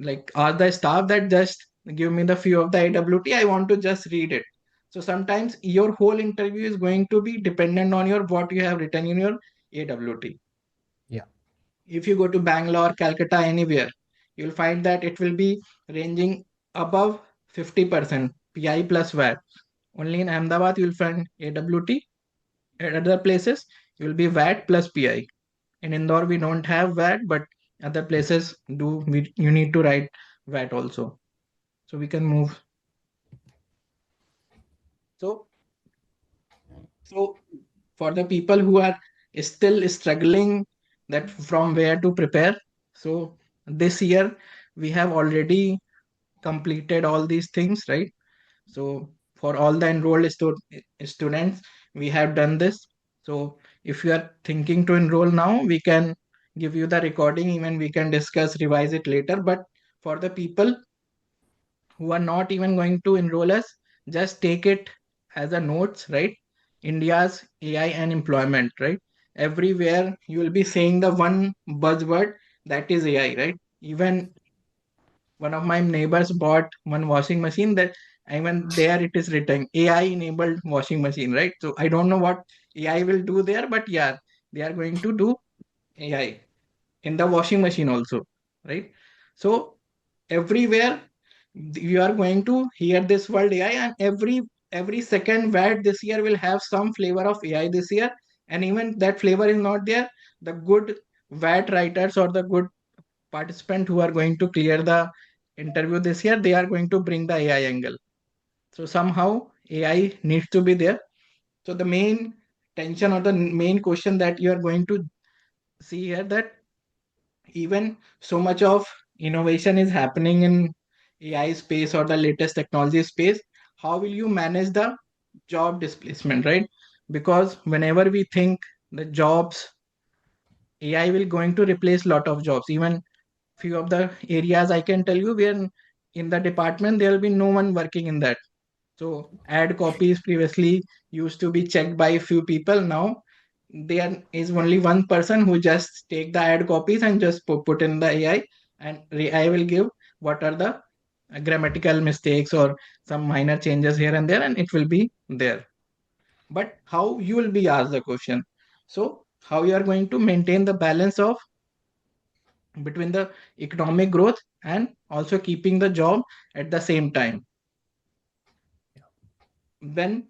like, ask the staff that just give me the few of the AWT, I want to just read it. So sometimes your whole interview is going to be dependent on your what you have written in your AWT. Yeah. If you go to Bangalore, Calcutta, anywhere, you'll find that it will be ranging above 50% PI plus VAT. Only in Ahmedabad you'll find AWT. At other places, you'll be VAT plus PI. In Indore, we don't have VAT, but other places do. You need to write VAT also. So we can move. So, so for the people who are still struggling that from where to prepare, so this year we have already completed all these things, right? So for all the enrolled students, we have done this. So if you are thinking to enroll now, we can give you the recording, even we can discuss, revise it later. But for the people who are not even going to enroll us, just take it as a notes, right? India's AI and employment, right? Everywhere you will be saying the one buzzword, that is AI, right? Even one of my neighbors bought one washing machine that even there it is written AI enabled washing machine, right? So I don't know what AI will do there, but yeah, they are going to do AI in the washing machine also, right? So everywhere you are going to hear this word AI, and every second word this year will have some flavor of AI this year, and even that flavor is not there. The good VAT writers or the good participant who are going to clear the interview this year, they are going to bring the AI angle. So somehow AI needs to be there. So the main tension or the main question that you are going to see here, that even so much of innovation is happening in AI space or the latest technology space, how will you manage the job displacement, right? Because whenever we think the jobs, AI will going to replace lot of jobs. Even few of the areas I can tell you where in the department there will be no one working in that. So ad copies previously used to be checked by few people. Now there is only one person who just take the ad copies and just put in the AI, and AI will give what are the grammatical mistakes or some minor changes here and there, and it will be there. But how you will be asked the question? So how you are going to maintain the balance of between the economic growth and also keeping the job at the same time? Then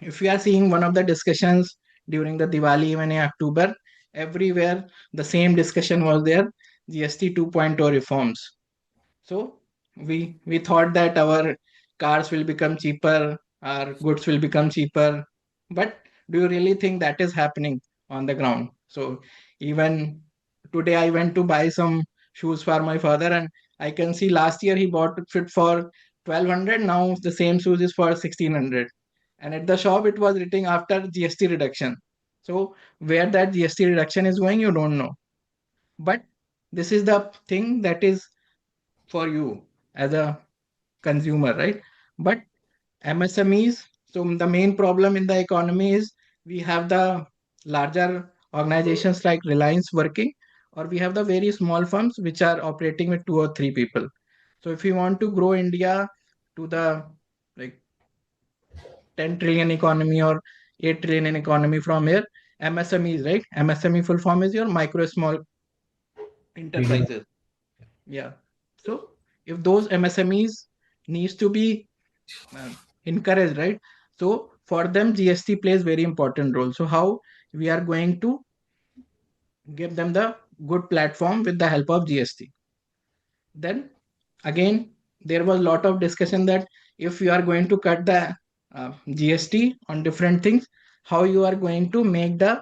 if we are seeing one of the discussions during the Diwali even in October, everywhere the same discussion was there, GST 2.0 reforms. So we thought that our cars will become cheaper, our goods will become cheaper, but do you really think that is happening on the ground? So even today I went to buy some shoes for my father, and I can see last year he bought it for 1200. Now the same shoes is for 1600, and at the shop it was written after GST reduction. So where that GST reduction is going, you don't know. But this is the thing that is for you as a consumer, right? But MSMEs, so the main problem in the economy is we have the larger organizations like Reliance working, or we have the very small firms which are operating with 2 or 3 people. So if you want to grow India to the like 10 trillion economy or 8 trillion economy from here, MSMEs, right? MSME full form is your micro small Medium. enterprises. Yeah. So if those MSMEs needs to be uh, encouraged, right? So for them, GST plays very important role. So how we are going to give them the good platform with the help of GST? Then again, there was a lot of discussion that if you are going to cut the GST on different things, how you are going to make the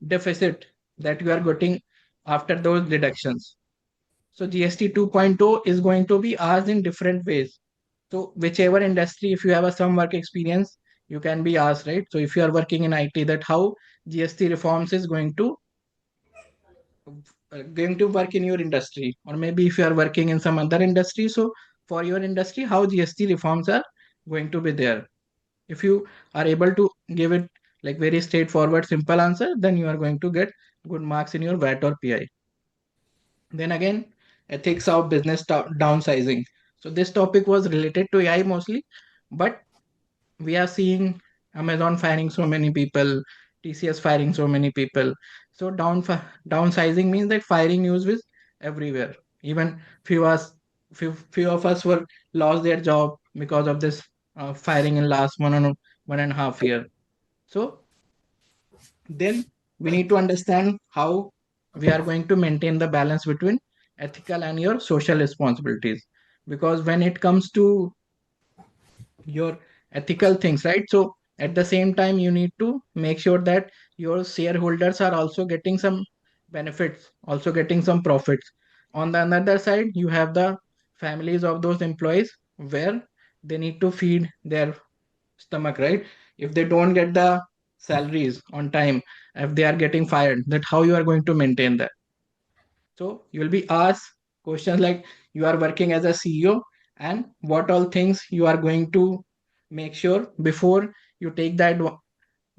deficit that you are getting after those deductions. So GST 2.0 is going to be asked in different ways. So whichever industry, if you have a some work experience, you can be asked, right? So if you are working in IT, that how GST reforms is going to work in your industry, or maybe if you are working in some other industry, so for your industry, how GST reforms are going to be there. If you are able to give it like very straightforward, simple answer, then you are going to get good marks in your VAT or PI. Then again, ethics of business downsizing. So this topic was related to AI mostly, but we are seeing Amazon firing so many people, TCS firing so many people. So downsizing means that firing news is everywhere. Even few of us were lost their job because of this firing in last 1.5 year. So then we need to understand how we are going to maintain the balance between ethical and your social responsibilities. Because when it comes to your ethical things, right? So at the same time, you need to make sure that your shareholders are also getting some benefits, also getting some profits. On the another side, you have the families of those employees where they need to feed their stomach, right? If they don't get the salaries on time, if they are getting fired, that how you are going to maintain that. So you will be asked questions like, you are working as a CEO, and what all things you are going to make sure before you take that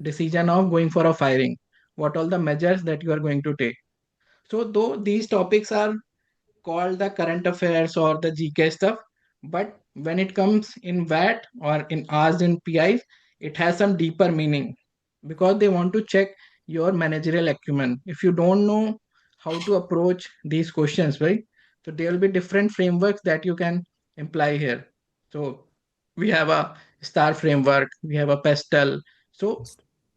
decision of going for a firing, what all the measures that you are going to take. So though these topics are called the current affairs or the GK stuff, but when it comes in VAT or in R's and PIs, it has some deeper meaning, because they want to check your managerial acumen. If you don't know how to approach these questions, right? So there will be different frameworks that you can imply here. So we have a STAR framework, we have a PESTEL. So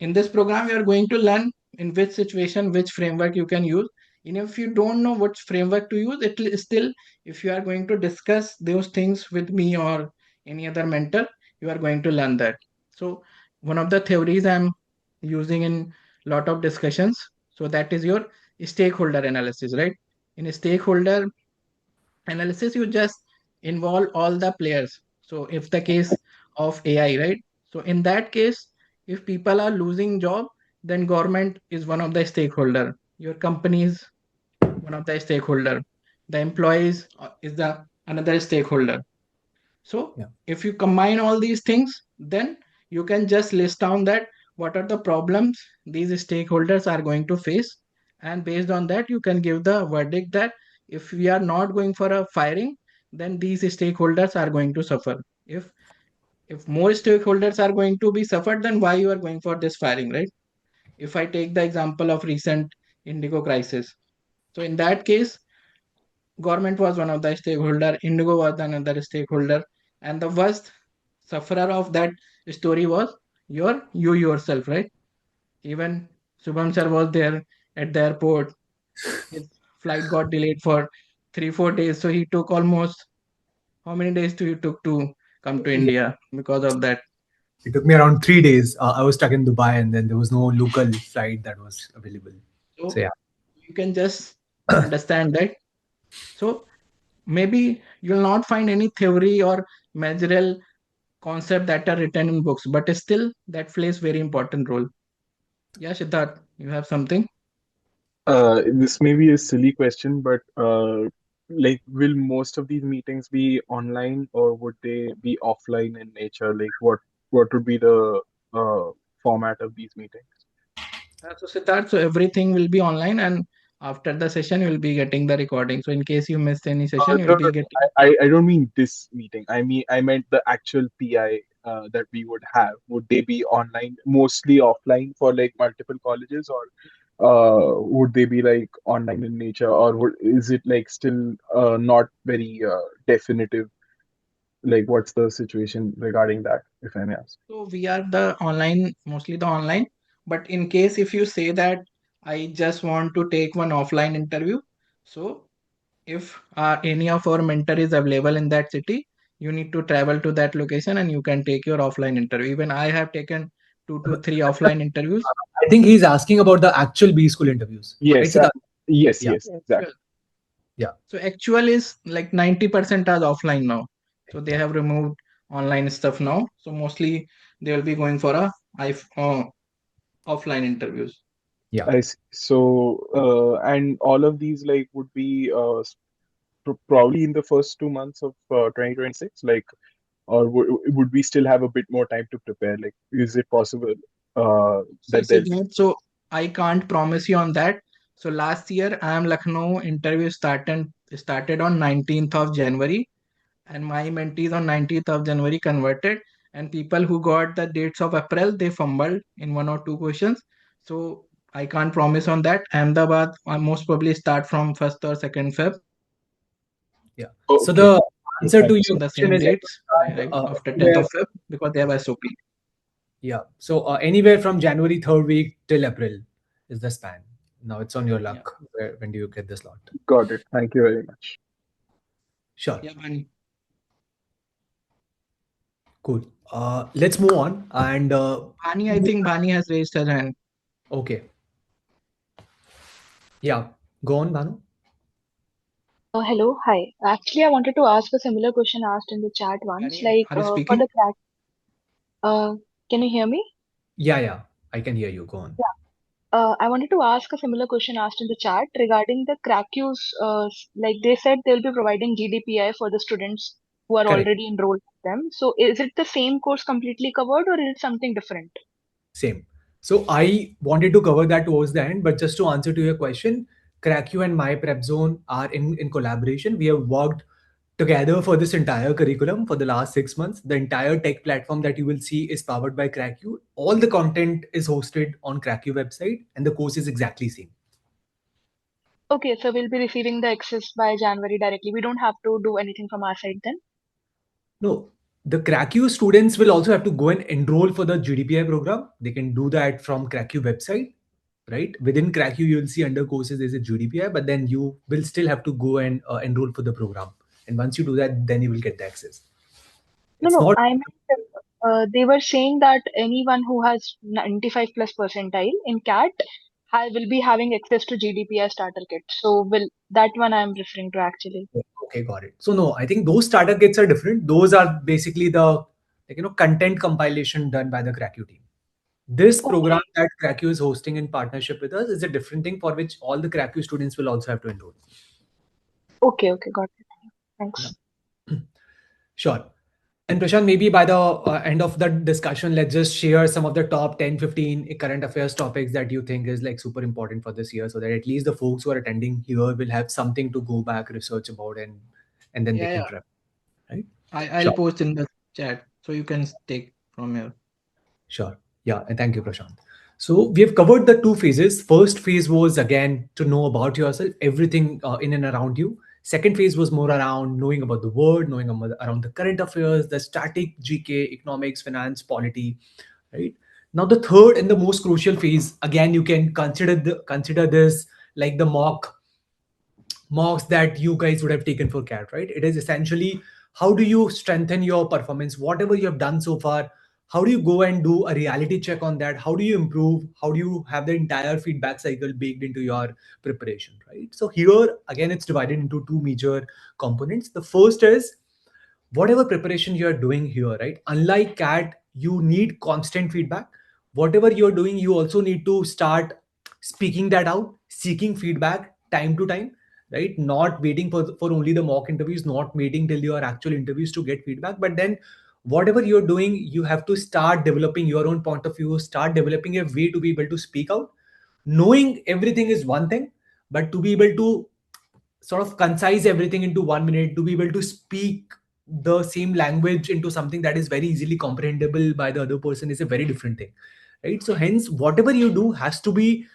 in this program, you are going to learn in which situation, which framework you can use. And if you don't know what framework to use, it will still, if you are going to discuss those things with me or any other mentor, you are going to learn that. So one of the theories I'm using in lot of discussions, so that is your stakeholder analysis, right? In a stakeholder analysis, you just involve all the players. So if the case of AI, right? So in that case, if people are losing job, then government is one of the stakeholder, your company is one of the stakeholder, the employees is the another stakeholder. So Yeah. if you combine all these things, then you can just list down that what are the problems these stakeholders are going to face. And based on that, you can give the verdict that if we are not going for a firing, then these stakeholders are going to suffer. If more stakeholders are going to be suffered, then why you are going for this firing, right? If I take the example of recent Indigo crisis. So in that case, government was one of the stakeholder, Indigo was another stakeholder, and the worst sufferer of that story was you yourself, right? Even Subham sir was there at the airport. His flight got delayed for 3-4 days, so he took almost, how many days do you took to come to Yeah. India because of that? It took me around 3 days. I was stuck in Dubai, and then there was no local flight that was available. So So yeah. you can just understand that. So maybe you'll not find any theory or managerial concept that are written in books, but still that plays very important role. Yeah, Siddharth, you have something? This may be a silly question, but like, will most of these meetings be online or would they be offline in nature? Like, what would be the uh, format of these meetings? So Siddharth, so everything will be online, and after the session, you will be getting the recording. So in case you missed any session, you will No, be no, getting. I don't mean this meeting. I meant the actual PI that we would have. Would they be online, mostly offline for like multiple colleges, or would they be like online in nature, or is it like still not very definitive? Like, what's the situation regarding that, if I may ask? So we are the online, mostly the online. But in case if you say that I just want to take one offline interview, so if any of our mentor is available in that city, you need to travel to that location and you can take your offline interview. Even I have taken 2 to 3 offline interviews. I think he's asking about the actual B school interviews, right, Yes, Siddharth? yes, Yeah. yes, exactly. Yeah. So actual is like 90% are offline now. So they have removed online stuff now. So mostly they will be going for a offline interviews. Yeah. I see. So, and all of these like would be probably in the first 2 months of 2026, like, or would we still have a bit more time to prepare? Like, is it possible See, that there'll Siddharth, so I can't promise you on that. So last year, I am Lucknow interview started on 19th of January, and my mentees on 19th of January converted. And people who got the dates of April, they fumbled in one or two questions. So I can't promise on that. Ahmedabad, I most probably start from 1st or 2nd Feb Yeah. So okay? the answer to Thank you so your on the much. question same is like, dates, like after 10th anywhere, of Feb, because they have SOP. yeah. So anywhere from January third week till April is the span. Now it's on your Yeah, luck. When do you get the slot? Got it. Thank you very much. Sure. yeah, Bani. Cool. Let's move on. And Bani, I think Bani has raised her hand. okay. Yeah. Go on, Banu. Hello, hi. Actually, I wanted to ask a similar question asked in the chat once. Bani, Like, are you for speaking? the crack, can you hear me? Yeah, yeah. I can hear you. Go on. Yeah. I wanted to ask a similar question asked in the chat regarding the Cracku's. Like they said, they'll be providing GDPI for the students who are Correct. already enrolled with them. So, is it the same course completely covered, or is it something different? Same. So I wanted to cover that towards the end, but just to answer to your question, Cracku and My PrepZone are in collaboration. We have worked together for this entire curriculum for the last 6 months. The entire tech platform that you will see is powered by Cracku. All the content is hosted on Cracku website, and the course is exactly same. Okay, so we'll be receiving the access by January directly. We don't have to do anything from our side then. No, the Cracku students will also have to go and enroll for the GDPI program. They can do that from Cracku website, right? Within Cracku, you will see under courses there's a GDPI, but then you will still have to go and enroll for the program. And once you do that, then you will get the access. No, It's no, not I meant they were saying that anyone who has 95 plus percentile in CAT will be having access to GDPI starter kit. So, will that one I'm referring to actually. okay. Got it. So no, I think those starter kits are different. Those are basically the content compilation done by the Cracku team. This program Okay, that Cracku is hosting in partnership with us is a different thing for which all the Cracku students will also have to enroll. okay, okay, got it. Yeah. Thanks. Sure. And Prashant, maybe by the end of the discussion, let's just share some of the top 10, 15 current affairs topics that you think is like super important for this year so that at least the folks who are attending here will have something to go back, research about, and then they Yeah, can yeah. prep, right? I'll Sure. post in the chat so you can take from here. Sure. Yeah. And thank you, Prashant. So we have covered the two phases. First phase was again to know about yourself, everything in and around you. Second phase was more around knowing about the world, knowing around the current affairs, the static GK, economics, finance, polity, right? Now the third and the most crucial phase, again, you can consider this like the mocks that you guys would have taken for CAT, right? It is essentially how do you strengthen your performance, whatever you have done so far. How do you go and do a reality check on that? How do you improve? How do you have the entire feedback cycle baked into your preparation, right? So here again, it's divided into two major components. The first is whatever preparation you are doing here, right? Unlike CAT, you need constant feedback. Whatever you're doing, you also need to start speaking that out, seeking feedback time to time, right? Not waiting for only the mock interviews, not waiting till your actual interviews to get feedback. But then, whatever you're doing, you have to start developing your own point of view, start developing a way to be able to speak out. Knowing everything is one thing, but to be able to sort of concise everything into 1 minute, to be able to speak the same language into something that is very easily comprehensible by the other person is a very different thing, right? So hence whatever you do has to be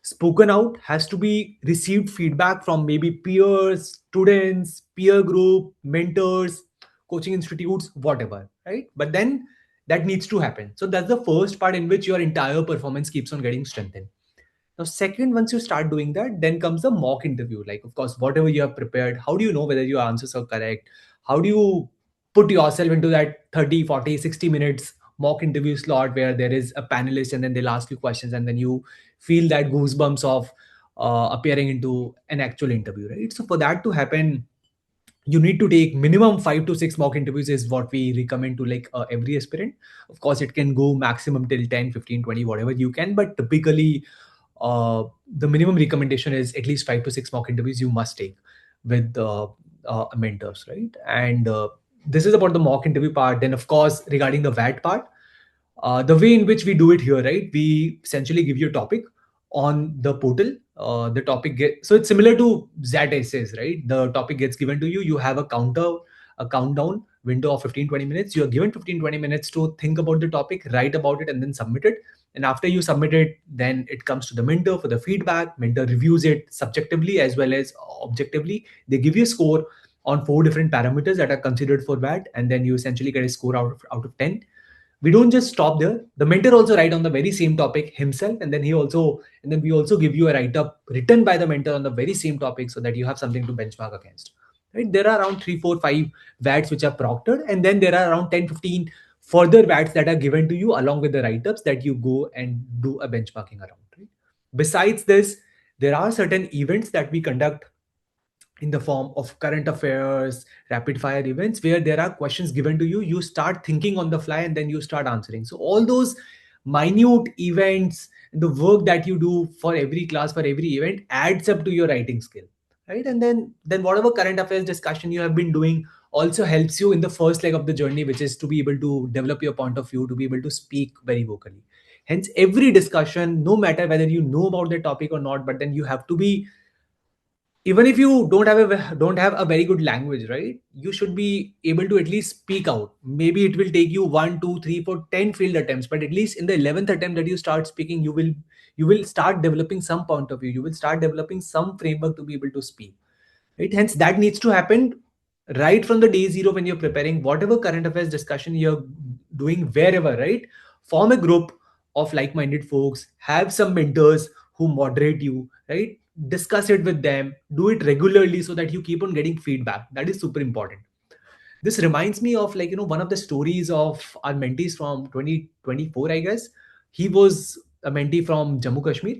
spoken out, has to be received feedback from maybe peers, students, peer group, mentors, coaching institutes, whatever, right? But then that needs to happen. So that's the first part in which your entire performance keeps on getting strengthened. Now, second, once you start doing that, then comes the mock interview. Like, of course, whatever you have prepared, how do you know whether your answers are correct? How do you put yourself into that 30, 40, 60 minutes mock interview slot where there is a panelist and then they'll ask you questions and then you feel that goosebumps of appearing into an actual interview, right? So, for that to happen, you need to take minimum 5 to 6 mock interviews is what we recommend to like every aspirant. Of course it can go maximum till 10, 15, 20, whatever you can, but typically the minimum recommendation is at least 5 to 6 mock interviews you must take with mentors, right? And this is about the mock interview part. Then of course regarding the VAT part, the way in which we do it here, right? We essentially give you a topic on the portal. The topic so it's similar to ZAT essays, right? The topic gets given to you. You have a countdown window of 15-20 minutes. You are given 15-20 minutes to think about the topic, write about it, and then submit it. And after you submit it, then it comes to the mentor for the feedback. Mentor reviews it subjectively as well as objectively. They give you a score on 4 different parameters that are considered for VAT, and then you essentially get a score out of 10. We don't just stop there. The mentor also write on the very same topic himself, and then we also give you a write-up written by the mentor on the very same topic so that you have something to benchmark against. Right? There are around 3, 4, 5 VATs which are proctored, and then there are around 10, 15 further VATs that are given to you along with the write-ups that you go and do a benchmarking around. Right? Besides this, there are certain events that we conduct in the form of current affairs, rapid fire events, where there are questions given to you. You start thinking on the fly and then you start answering. So all those minute events and the work that you do for every class, for every event adds up to your writing skill, right? And then whatever current affairs discussion you have been doing also helps you in the first leg of the journey, which is to be able to develop your point of view, to be able to speak very vocally. Hence every discussion, no matter whether you know about the topic or not, but then you have to be, even if you don't have a very good language, right? You should be able to at least speak out. Maybe it will take you 1, 2, 3, 4, 10 field attempts, but at least in the 11th attempt that you start speaking, you will start developing some point of view. You will start developing some framework to be able to speak, right? Hence that needs to happen right from the day zero when you're preparing whatever current affairs discussion you're doing wherever, right? Form a group of like-minded folks, have some mentors who moderate you, right? Discuss it with them, do it regularly so that you keep on getting feedback. That is super important. This reminds me of, like, one of the stories of our mentees from 2024, I guess. He was a mentee from Jammu Kashmir,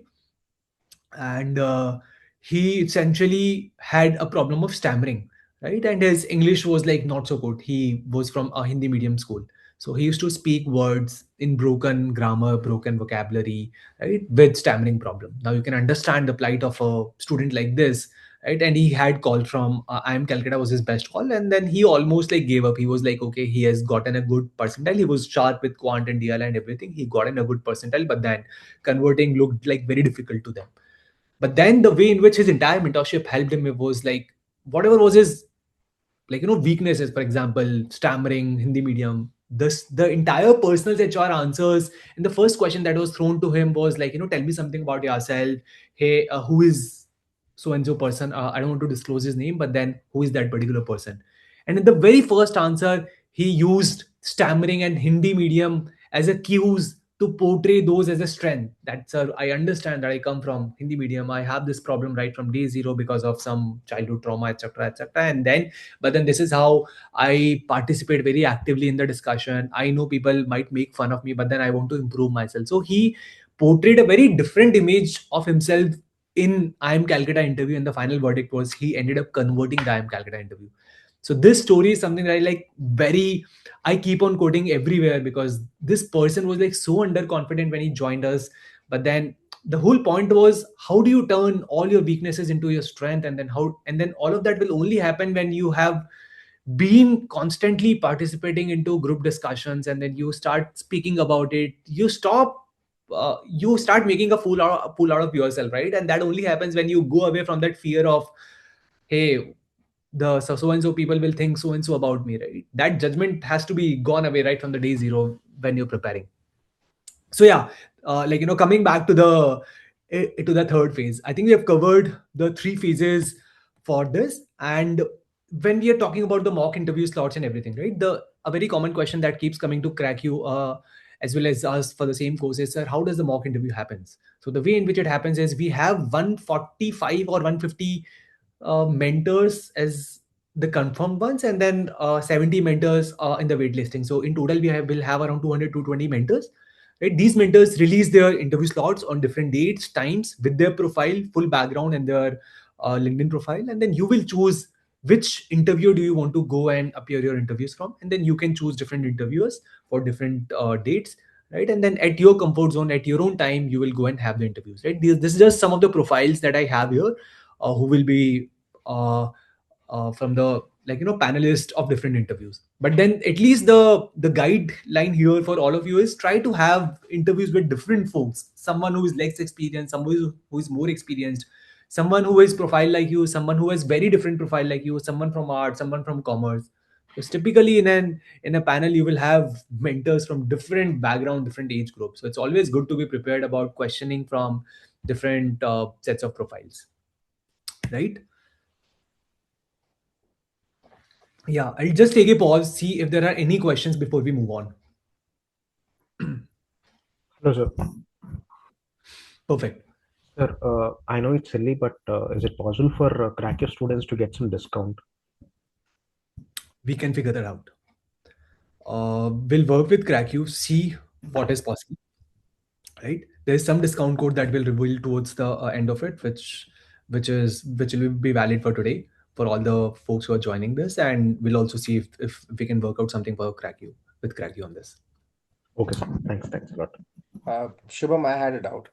and he essentially had a problem of stammering, right? And his English was like not so good. He was from a Hindi medium school, so he used to speak words in broken grammar, broken vocabulary, right, with stammering problem. Now you can understand the plight of a student like this, right? And he had called from IIM Calcutta was his best call, and then he almost like gave up. He was like, okay, he has gotten a good percentile. He was sharp with quant and DL and everything. He got in a good percentile, but then converting looked like very difficult to them. But then the way in which his entire mentorship helped him was like, whatever was his, like, weaknesses, for example, stammering, Hindi medium, this the entire personal HR answers. And the first question that was thrown to him was like, tell me something about yourself. Hey, who is so and so person? I don't want to disclose his name, but then who is that particular person? And in the very first answer, he used stammering and Hindi medium as a cues to portray those as a strength. That, sir, I understand that I come from Hindi medium. I have this problem right from day zero because of some childhood trauma, etc., etc. But then this is how I participate very actively in the discussion. I know people might make fun of me, but then I want to improve myself. So he portrayed a very different image of himself in IIM Calcutta interview, and the final verdict was he ended up converting the IIM Calcutta interview. So this story is something that I keep on quoting everywhere, because this person was like so underconfident when he joined us. But then the whole point was, how do you turn all your weaknesses into your strength? And then all of that will only happen when you have been constantly participating into group discussions, and then you start speaking about it. You start making a fool out of yourself, right? And that only happens when you go away from that fear of, hey, the so and so people will think so and so about me, right? That judgment has to be gone away right from the day zero when you're preparing. So yeah, coming back to the third phase, I think we have covered the 3 phases for this. And when we are talking about the mock interview slots and everything, right, the a very common question that keeps coming to Cracku as well as us for the same courses, sir, how does the mock interview happens? So the way in which it happens is we have 145 or 150 mentors as the confirmed ones, and then 70 mentors in the waitlisting. So in total will have around 200 to 220 mentors, right? These mentors release their interview slots on different dates, times, with their profile, full background, and their LinkedIn profile, and then you will choose which interviewer do you want to go and appear your interviews from, and then you can choose different interviewers for different dates, right? And then at your comfort zone, at your own time, you will go and have the interviews, right? This is just some of the profiles that I have here, who will be uh, from the, like, panelist of different interviews. But then at least the guideline here for all of you is try to have interviews with different folks, someone who is less experienced, someone who is more experienced, someone who is profile like you, someone who has very different profile like you, someone from art, someone from commerce. Because typically in a panel you will have mentors from different background, different age groups, so it's always good to be prepared about questioning from different sets of profiles, right? Yeah, I'll just take a pause, see if there are any questions before we move on. Hello, sir. Perfect. Sir, I know it's silly, but is it possible for Cracker students to get some discount? We can figure that out. We'll work with Cracku, see what is possible, right? There's some discount code that will reveal towards the end of it, which will be valid for today for all the folks who are joining this, and we'll also see if we can work out something for Cracku with Cracku on this. Okay, sir. Thanks a lot. Shubham, I had a doubt.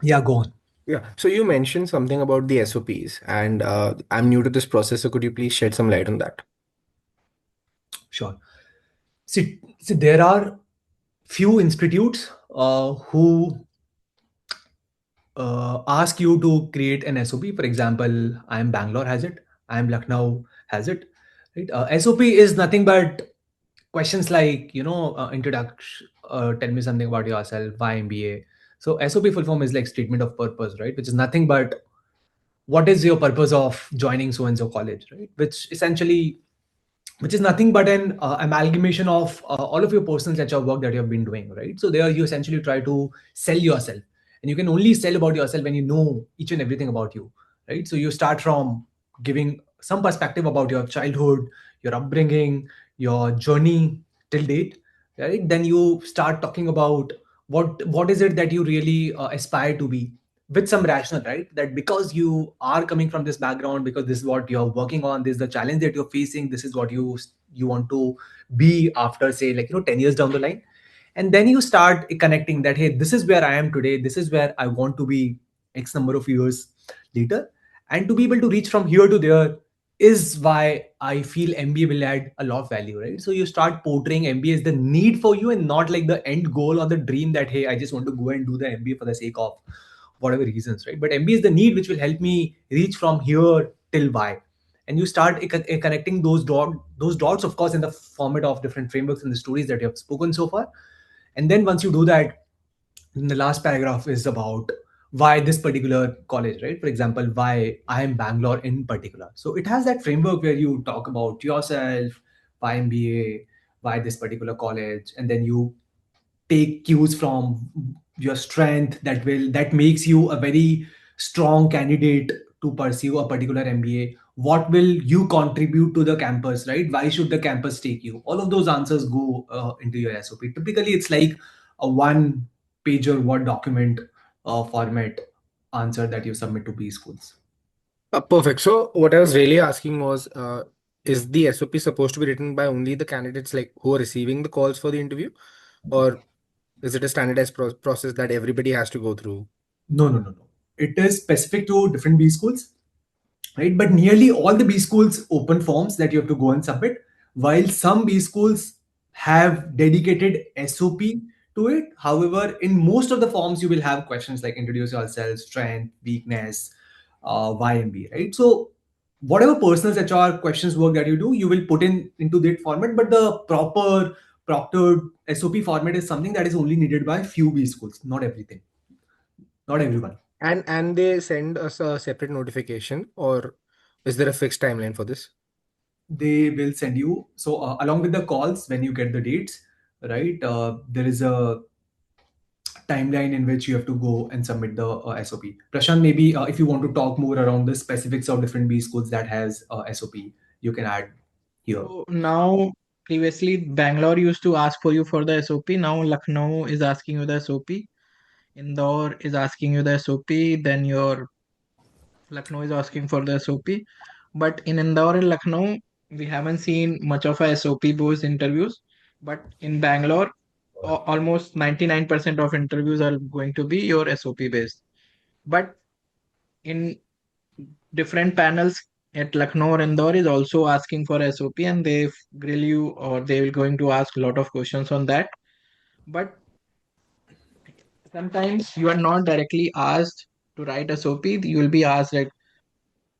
Yeah, go on. Yeah. So you mentioned something about the SOPs, and I'm new to this process, so could you please shed some light on that? Sure. See, there are few institutes who ask you to create an SOP. For example, IIM Bangalore has it, IIM Lucknow has it. Right? SOP is nothing but questions like, introduction, tell me something about yourself, why MBA. So SOP full form is like statement of purpose, right? Which is nothing but what is your purpose of joining so and so college, right? Which is nothing but an amalgamation of all of your personal lecture work that you have been doing, right? So there you essentially try to sell yourself, and you can only sell about yourself when you know each and everything about you, right? So you start from giving some perspective about your childhood, your upbringing, your journey till date, right? Then you start talking about what is it that you really aspire to be, with some rational, right? That because you are coming from this background, because this is what you're working on, this is the challenge that you're facing, this is what you want to be after, say, like, 10 years down the line. And then you start connecting that, hey, this is where I am today, this is where I want to be x number of years later. And to be able to reach from here to there is why I feel MBA will add a lot of value, right? So you start portraying MBA as the need for you and not like the end goal or the dream that, hey, I just want to go and do the MBA for the sake of whatever reasons, right? But MBA is the need which will help me reach from here till Y. And you start connecting those dots, of course, in the format of different frameworks and the stories that you have spoken so far. And then once you do that, then the last paragraph is about why this particular college, right? For example, why I am Bangalore in particular. So it has that framework where you talk about yourself, why MBA, why this particular college, and then you take cues from your strength that makes you a very strong candidate to pursue a particular MBA. What will you contribute to the campus, right? Why should the campus take you? All of those answers go into your SOP. Typically it's like a one pager word document format answer that you submit to B schools. Perfect. So what I was really asking was, is the SOP supposed to be written by only the candidates like who are receiving the calls for the interview, or is it a standardized process that everybody has to go through? No. It is specific to different B schools, right? But nearly all the B schools open forms that you have to go and submit, while some B schools have dedicated SOP to it. However, in most of the forms, you will have questions like introduce yourself, strength, weakness, YMB, right? So whatever personal HR questions work that you do, you will put into that format. But the proper proctored SOP format is something that is only needed by few B schools, not everything, not everyone. And they send us a separate notification, or is there a fixed timeline for this? They will send you, so along with the calls, when you get the dates, right, there is a timeline in which you have to go and submit the SOP. Prashant, maybe if you want to talk more around the specifics of different B schools that has SOP, you can add here. So now, previously, Bangalore used to ask for you for the SOP. Now, Lucknow is asking you the SOP. Indore is asking you the SOP. Then your Lucknow is asking for the SOP. But in Indore and Lucknow, we haven't seen much of a SOP based interviews. But in Bangalore, almost 99% of interviews are going to be your SOP based. But in different panels at Lucknow or Indore is also asking for SOP, and they grill you, or they will going to ask a lot of questions on that. But sometimes you are not directly asked to write SOP. You will be asked, like,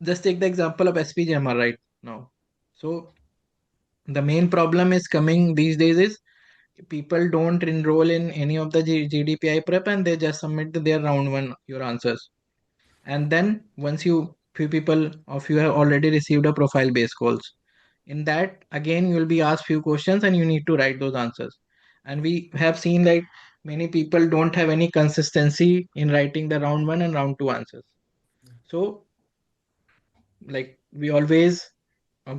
just take the example of SPJMR right now. So the main problem is coming these days is people don't enroll in any of the GDPI prep, and they just submit their round one your answers. And then once you few people of you have already received a profile based calls, in that again you will be asked few questions and you need to write those answers. And we have seen that many people don't have any consistency in writing the round one and round two answers. So like we always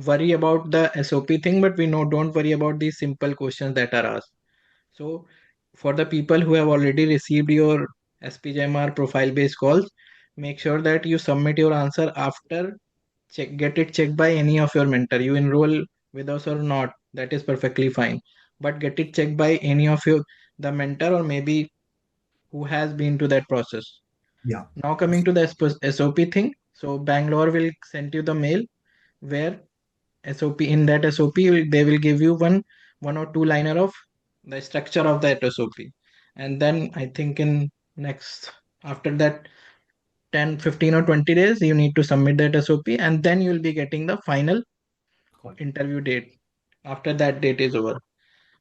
worry about the SOP thing, but we know don't worry about these simple questions that are asked. So for the people who have already received your SPJMR profile based calls, make sure that you submit your answer after get it checked by any of your mentor. You enroll with us or not, that is perfectly fine. But get it checked by any of your the mentor, or maybe who has been to that process. Yeah. Now coming to the SOP thing. So Bangalore will send you the mail where SOP, in that SOP they will give you one or two liner of the structure of that SOP. And then I think in next after that 10, 15 or 20 days you need to submit that SOP, and then you will be getting the final Got it. interview date after that date is over.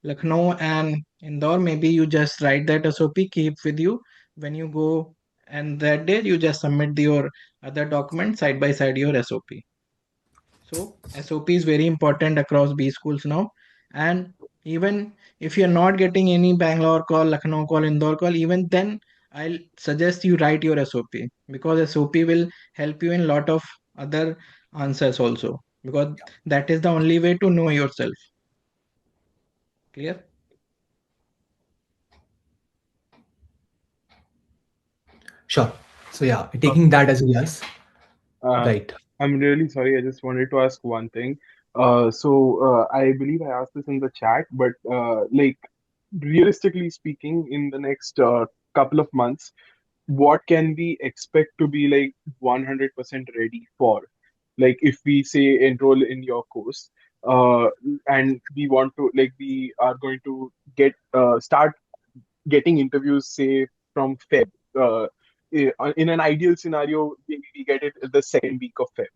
Lucknow and Indore, maybe you just write that SOP, keep with you when you go, and that day you just submit your other document side by side your SOP. So SOP is very important across B schools now. And even if you're not getting any Bangalore call, Lucknow call, Indore call, even then I'll suggest you write your SOP, because SOP will help you in lot of other answers also, because that is the only way to know yourself. Clear? Sure. So yeah, taking that as a yes. Uh, Right. I'm really sorry. I just wanted to ask one thing. I believe I asked this in the chat, but like realistically speaking, in the next couple of months, what can we expect to be like 100% ready for? Like if we say enroll in your course, uh, and we want to like we are going to get start getting interviews, say from Feb. In an ideal scenario, we get it the second week of Feb.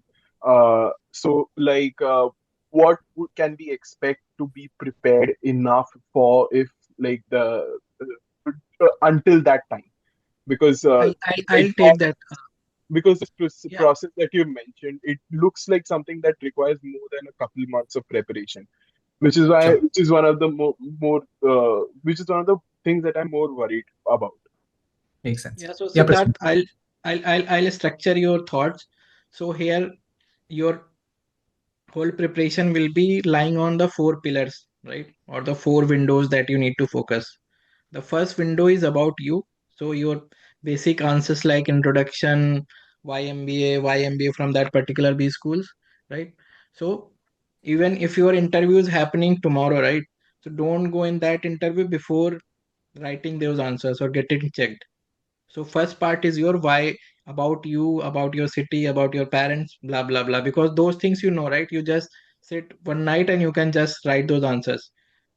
What can we expect to be prepared enough for if like the until that time? Because I'll take that. because the Yeah. process that you mentioned, it looks like something that requires more than a couple months of preparation, Sure. which is one of the which is one of the things that I'm more worried about. Makes sense. Yeah. So Yeah, Siddharth, Prashant. I'll structure your thoughts. So here your whole preparation will be lying on the four pillars, right? Or the four windows that you need to focus. The first window is about you. So your basic answers like introduction, why MBA from that particular B schools, right? So even if your interview is happening tomorrow, right? So don't go in that interview before writing those answers or getting checked. So first part is your why, about you, about your city, about your parents, blah blah blah. Because those things you know, right? You just sit one night and you can just write those answers.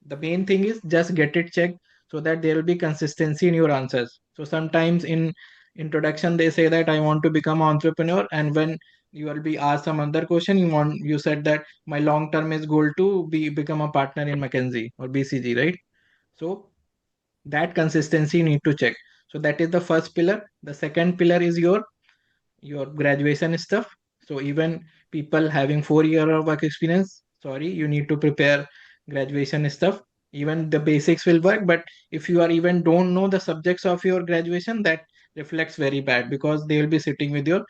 The main thing is just get it checked so that there will be consistency in your answers. So sometimes in introduction they say that I want to become an entrepreneur, and when you will be asked some other question, you said that my long term is goal to become a partner in McKinsey or BCG, right? So that consistency you need to check. So that is the first pillar. The second pillar is your graduation stuff. So even people having 4 year of work experience, sorry, you need to prepare graduation stuff. Even the basics will work, but if you are even don't know the subjects of your graduation, that reflects very bad, because they will be sitting with your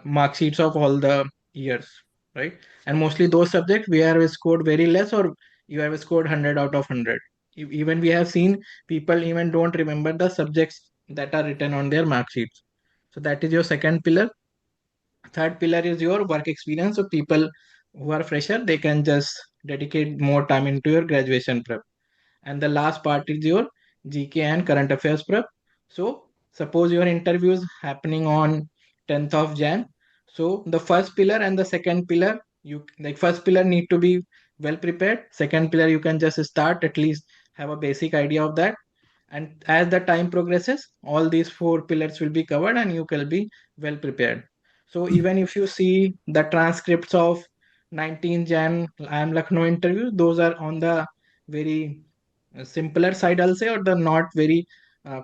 mark sheets of all the years, right? And mostly those subjects we have scored very less, or you have scored 100 out of 100. Even we have seen people even don't remember the subjects that are written on their mark sheets. So that is your second pillar. Third pillar is your work experience. So people who are fresher, they can just dedicate more time into your graduation prep. And the last part is your GK and current affairs prep. So suppose your interview is happening on 10th of Jan. So the first pillar and the second pillar, you like first pillar need to be well prepared. Second pillar, you can just start, at least have a basic idea of that. And as the time progresses, all these four pillars will be covered and you will be well prepared. So even if you see the transcripts of 19 Jan IIM Lucknow interview, those are on the very simpler side, I'll say, or the not very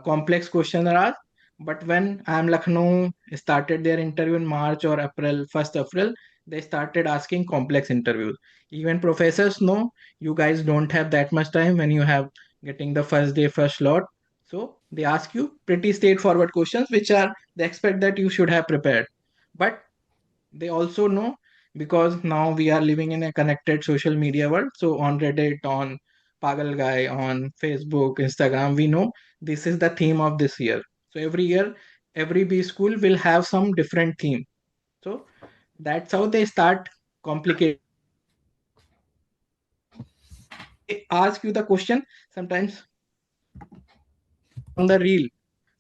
complex questions are asked. But when IIM Lucknow started their interview in March or April, 1st April, they started asking complex interviews. Even professors know you guys don't have that much time when you have getting the first day, first slot. So they ask you pretty straightforward questions, which are they expect that you should have prepared. But they also know, because now we are living in a connected social media world. So on Reddit, on Pagal Guy, on Facebook, Instagram, we know this is the theme of this year. So every year, every B school will have some different theme. So that's how they start complicating the question. Sometimes they ask you the question, sometimes from the reel.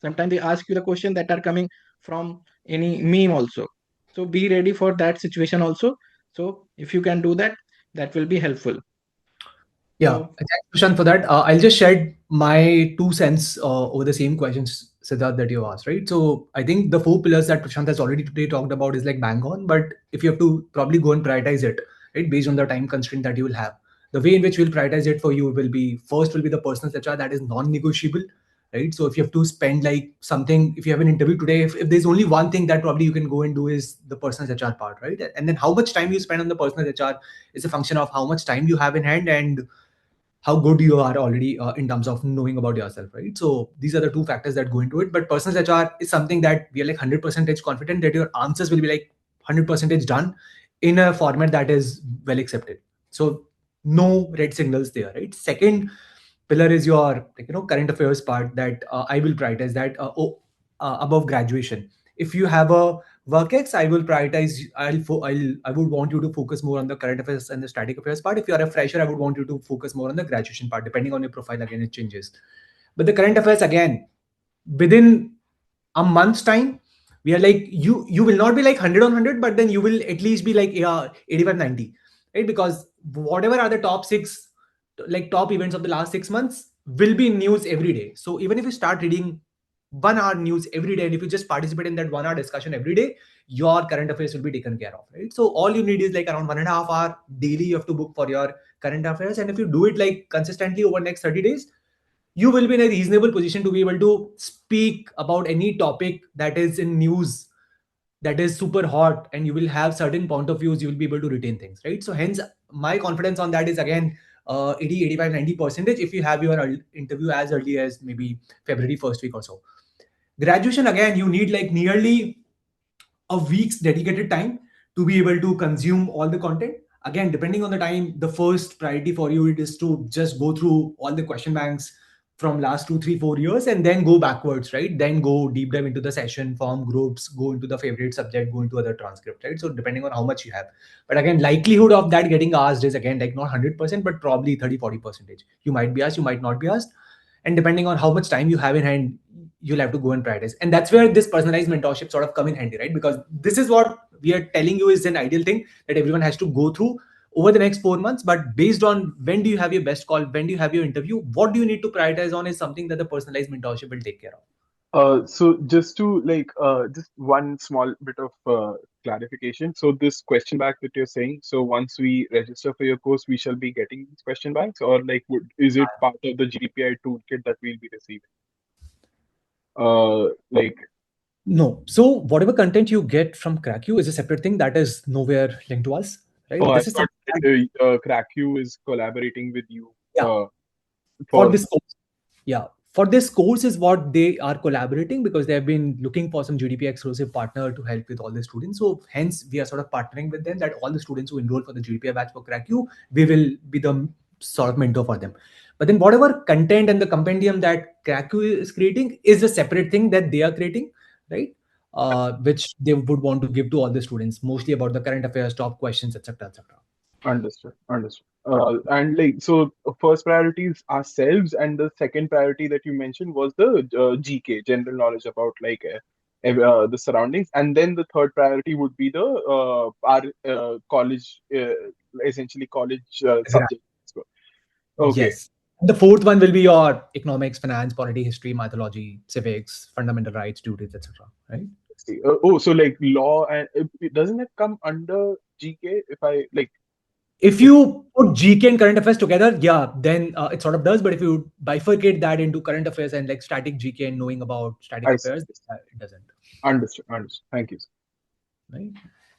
Sometimes they ask you the question that are coming from any meme also. So be ready for that situation also. So if you can do that, that will be helpful. Yeah, So thanks, Prashant, for that. I'll just shed my 2 cents over the same questions, Siddharth, that you asked, right? So I think the 4 pillars that Prashant has already today talked about is like bang on, but if you have to probably go and prioritize it, right, based on the time constraint that you will have, the way in which we'll prioritize it for you will be first will be the personal HR that is non-negotiable, right? So if you have to spend like something, if you have an interview today, if there's only one thing that probably you can go and do is the personal HR part, right? And then how much time you spend on the personal HR is a function of how much time you have in hand and how good you are already in terms of knowing about yourself, right? So these are the two factors that go into it. But personal HR is something that we are like 100% confident that your answers will be like 100% done in a format that is well accepted. So no red signals there, right? Second pillar is your current affairs part that I will prioritize that above graduation. If you have a workex, I will prioritize. I would want you to focus more on the current affairs and the static affairs part. If you are a fresher, I would want you to focus more on the graduation part. Depending on your profile, again it changes. But the current affairs, again, within a month's time, we are like you will not be like 100 on 100, but then you will at least be like, yeah, 85 90, right? Because whatever are the top six, like top events of the last 6 months will be in news every day. So even if you start reading 1 hour news every day, and if you just participate in that 1 hour discussion every day, your current affairs will be taken care of, right? So all you need is like around 1.5 hour daily you have to book for your current affairs. And if you do it like consistently over next 30 days, you will be in a reasonable position to be able to speak about any topic that is in news, that is super hot, and you will have certain point of views. You will be able to retain things, right? So hence my confidence on that is again 80 85 90% if you have your interview as early as maybe February first week or so. Graduation, again, you need like nearly a week's dedicated time to be able to consume all the content. Again, depending on the time, the first priority for you it is to just go through all the question banks from last 2 3 4 years and then go backwards, right? Then go deep dive into the session, form groups, go into the favorite subject, go into other transcript, right? So depending on how much you have. But again, likelihood of that getting asked is again like not 100%, but probably 30 40%. You might be asked, you might not be asked. And depending on how much time you have in hand, you'll have to go and prioritize. And that's where this personalized mentorship sort of come in handy, right? Because this is what we are telling you is an ideal thing that everyone has to go through over the next 4 months. But based on when do you have your best call, when do you have your interview, what do you need to prioritize on is something that the personalized mentorship will take care of. So just to just one small bit of clarification. So this question bank that you're saying, so once we register for your course, we shall be getting these question banks, or like, is it part of the GDPI toolkit that we'll be receiving? Like, No. So whatever content you get from Cracku is a separate thing that is nowhere linked to us, right? oh, I This is thought something that, that Cracku is collaborating with you yeah, for for. this course. Yeah, for this course is what they are collaborating because they have been looking for some GDP exclusive partner to help with all the students. So hence we are sort of partnering with them that all the students who enroll for the GDPI batch for Cracku, we will be the sort of mentor for them. But then whatever content and the compendium that Cracku is creating is a separate thing that they are creating, right? which they would want to give to all the students, mostly about the current affairs, top questions, etc., etc. Understood. Understood. And like, so first priority is ourselves, and the second priority that you mentioned was the GK, general knowledge about like the surroundings, and then the third priority would be the our college, essentially college Exactly. subject. Okay. Yes. The fourth one will be your economics, finance, polity, history, mythology, civics, fundamental rights, duties, etc. Right? See. Oh, so like law and doesn't it come under GK? If I like, If if you put GK and current affairs together, yeah, then it sort of does. But if you bifurcate that into current affairs and like static GK and knowing about static I see. affairs, it doesn't. Understood. Understood. Thank you. Right?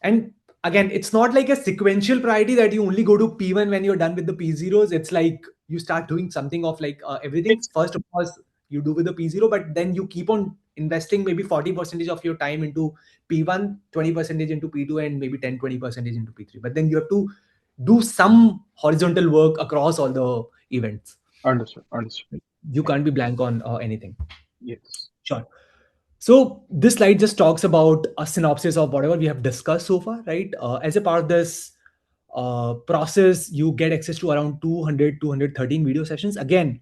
And again, it's not like a sequential priority that you only go to P1 when you're done with the P0s. It's like you start doing something of like everything. First, of course, you do with the P0, but then you keep on investing maybe 40% of your time into P1, 20% into P2, and maybe 10-20% into P3. But then you have to do some horizontal work across all the events. Understood. Understood. You can't be blank on anything. Yes. Sure. So this slide just talks about a synopsis of whatever we have discussed so far, right? As a part of this process, you get access to around 213 video sessions. Again,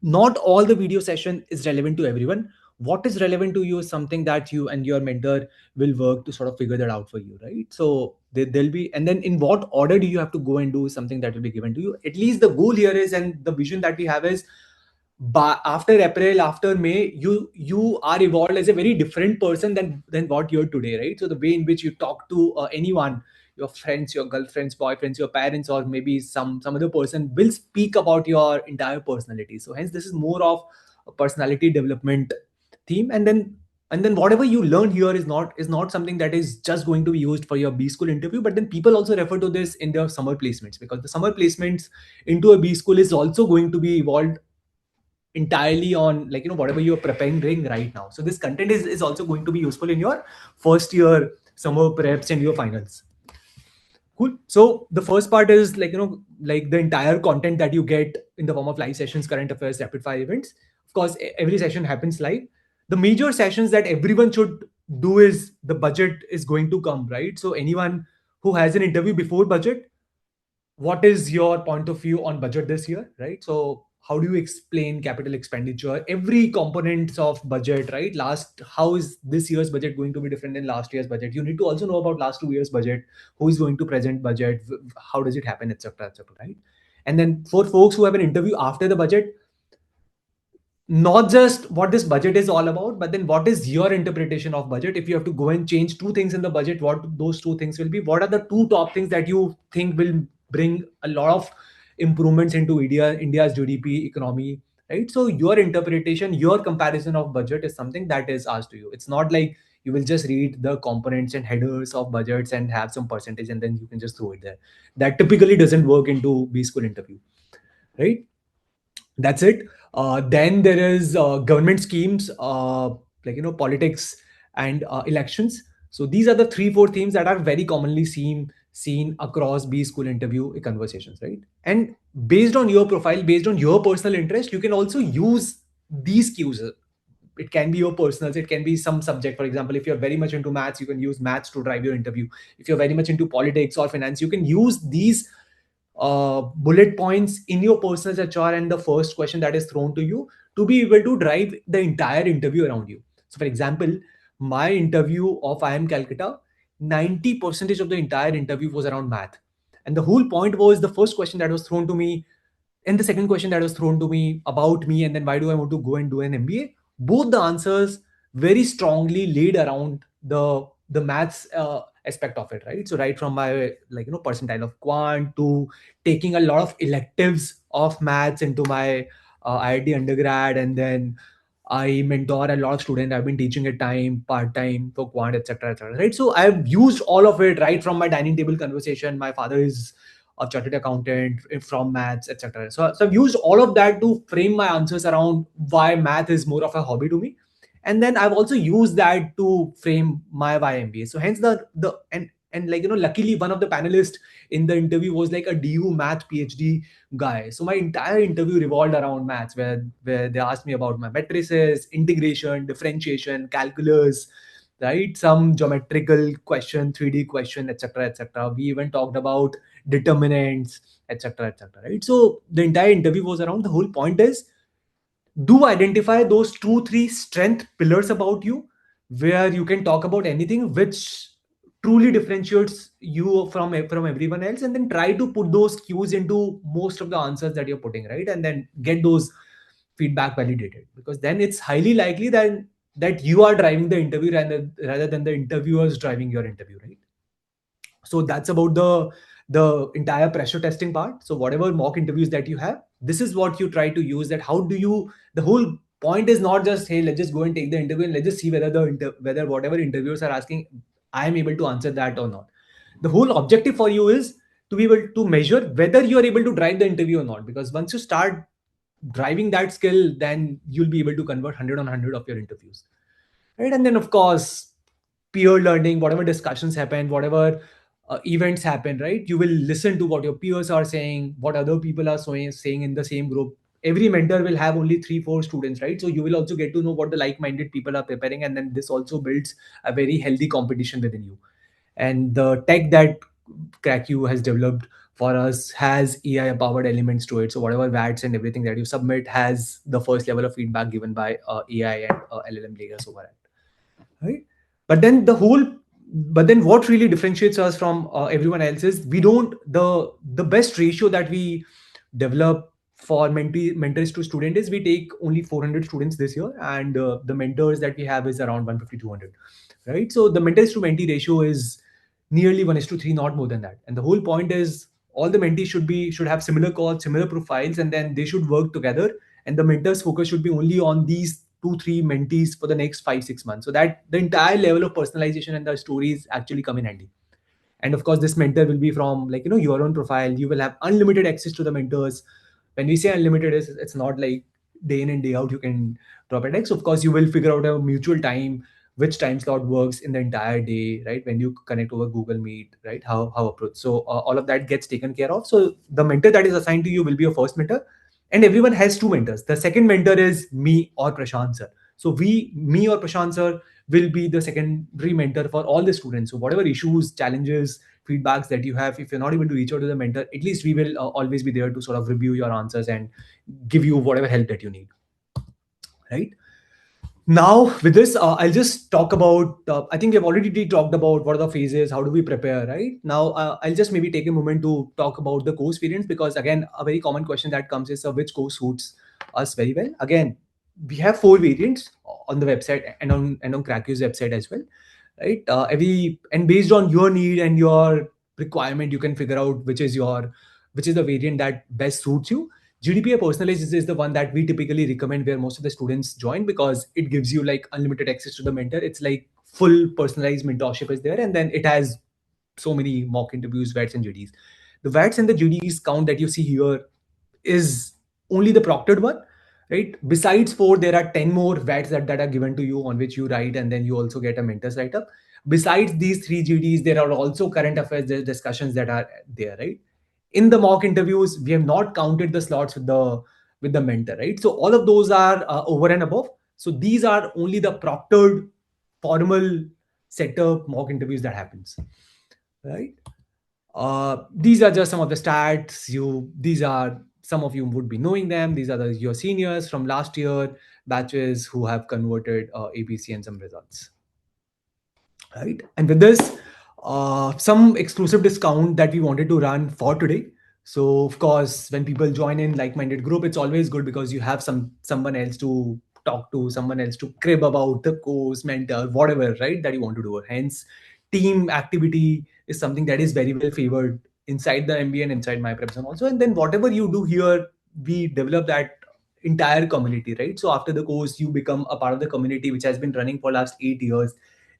not all the video session is relevant to everyone. What is relevant to you is something that you and your mentor will work to sort of figure that out for you, right? So there'll be, and then in what order do you have to go and do something that will be given to you. At least the goal here is, and the vision that we have is, but after April, after May, you are evolved as a very different person than what you're today, right? So the way in which you talk to anyone, your friends, your girlfriends, boyfriends, your parents, or maybe some other person will speak about your entire personality. So hence, this is more of a personality development theme, and then whatever you learn here is not something that is just going to be used for your B school interview, but then people also refer to this in their summer placements, because the summer placements into a B school is also going to be evolved entirely on, like, whatever you're preparing right now. So this content is also going to be useful in your first year summer preps and your finals. Cool. So the first part is, like, like the entire content that you get in the form of live sessions, current affairs, rapid fire events. Of course, every session happens live. The major sessions that everyone should do is the budget is going to come, right? So anyone who has an interview before budget, what is your point of view on budget this year, right? So how do you explain capital expenditure, every components of budget, right? How is this year's budget going to be different than last year's budget? You need to also know about last 2 years budget, who is going to present budget, how does it happen, etc., etc., right? And then for folks who have an interview after the budget, not just what this budget is all about, but then what is your interpretation of budget? If you have to go and change two things in the budget, what those two things will be? What are the two top things that you think will bring a lot of improvements into India's GDP economy, right? So your interpretation, your comparison of budget is something that is asked to you. It's not like you will just read the components and headers of budgets and have some percentage and then you can just throw it there. That typically doesn't work into B school interview, right? That's it. Then there is government schemes, like, politics and elections. So these are the 3-4 themes that are very commonly seen across B school interview conversations, right? And based on your profile, based on your personal interest, you can also use these cues. It can be your personals, it can be some subject. For example, if you're very much into maths, you can use maths to drive your interview. If you're very much into politics or finance, you can use these bullet points in your personal HR and the first question that is thrown to you to be able to drive the entire interview around you. So, for example, my interview of IIM Calcutta, 90% of the entire interview was around math. And the whole point was the first question that was thrown to me and the second question that was thrown to me about me, and then why do I want to go and do an MBA? Both the answers very strongly laid around the maths aspect of it, right? So right from my, like, percentile of quant to taking a lot of electives of maths into my IIT undergrad, and then I mentor a lot of students. I've been teaching at time, part time for quant, etc., etc. Right. So I've used all of it right from my dining table conversation. My father is a chartered accountant from maths, etc. So I've used all of that to frame my answers around why math is more of a hobby to me, and then I've also used that to frame my why MBA. So hence the and like, luckily one of the panelists in the interview was like a DU math PhD guy. So my entire interview revolved around maths, where they asked me about my matrices, integration, differentiation, calculus, right? Some geometrical question, 3D question, etc., etc. We even talked about determinants, etc., etc., right? So the entire interview was around, the whole point is, do identify those 2 3 strength pillars about you, where you can talk about anything which truly differentiates you from everyone else, and then try to put those cues into most of the answers that you're putting, right? And then get those feedback validated, because then it's highly likely that you are driving the interview rather than the interviewers driving your interview, right? So that's about the entire pressure testing part. So whatever mock interviews that you have, this is what you try to use. That how do you, the whole point is not just, hey, let's just go and take the interview and let's just see whether whether whatever interviewers are asking, I am able to answer that or not. The whole objective for you is to be able to measure whether you are able to drive the interview or not, because once you start driving that skill, then you'll be able to convert 100 on 100 of your interviews, right? And then of course, peer learning, whatever discussions happen, whatever events happen, right? You will listen to what your peers are saying, what other people are saying in the same group. Every mentor will have only 3 4 students, right? So you will also get to know what the like-minded people are preparing, and then this also builds a very healthy competition within you. And the tech that Cracku has developed for us has AI powered elements to it. So whatever VATs and everything that you submit has the first level of feedback given by AI and LLM layers over it, right? But then what really differentiates us from everyone else is, we don't the best ratio that we develop for mentors to student is, we take only 400 students this year, and the mentors that we have is around 150 200, right? So the mentors to mentee ratio is nearly 1:3, not more than that. And the whole point is, all the mentees should have similar calls, similar profiles, and then they should work together, and the mentors focus should be only on these 2 3 mentees for the next 5 6 months, so that the entire level of personalization and the stories actually come in handy. And of course, this mentor will be from, like, your own profile. You will have unlimited access to the mentors. When we say unlimited, it's not like day in and day out you can drop it. So of course, you will figure out a mutual time, which time slot works in the entire day, right? When you connect over Google Meet, right? How approach. So all of that gets taken care of. So the mentor that is assigned to you will be your first mentor, and everyone has 2 mentors. The second mentor is me or Prashant sir. So me or Prashant sir will be the secondary mentor for all the students. So whatever issues, challenges, feedbacks that you have, if you're not able to reach out to the mentor, at least we will always be there to sort of review your answers and give you whatever help that you need, right? Now with this, I'll just talk about, I think we've already talked about what are the phases, how do we prepare, right? Now I'll just maybe take a moment to talk about the course variants, because again, a very common question that comes is, which course suits us very well. Again, we have 4 variants on the website and on Cracku's website as well, right? Every, and based on your need and your requirement, you can figure out which is the variant that best suits you. GDPI Personalized is the one that we typically recommend, where most of the students join, because it gives you like unlimited access to the mentor. It's like full personalized mentorship is there, and then it has so many mock interviews, VATs and GDs. The VATs and the GDs count that you see here is only the proctored one, right? Besides 4, there are 10 more VATs that are given to you, on which you write, and then you also get a mentor's write-up. Besides these 3 GDs, there are also current affairs discussions that are there, right? In the mock interviews, we have not counted the slots with the mentor, right? So all of those are over and above. So these are only the proctored formal setup mock interviews that happens, right? These are just some of the stats. These are, some of you would be knowing them. These are your seniors from last year batches who have converted ABC and some results, right? And with this, some exclusive discount that we wanted to run for today. So of course, when people join in like-minded group, it's always good because you have someone else to talk to, someone else to crib about the course, mentor, whatever, right, that you want to do. Hence, team activity is something that is very well favored inside the MBA and inside my PrepZone also. And then whatever you do here, we develop that entire community, right? So after the course, you become a part of the community which has been running for last 8 years.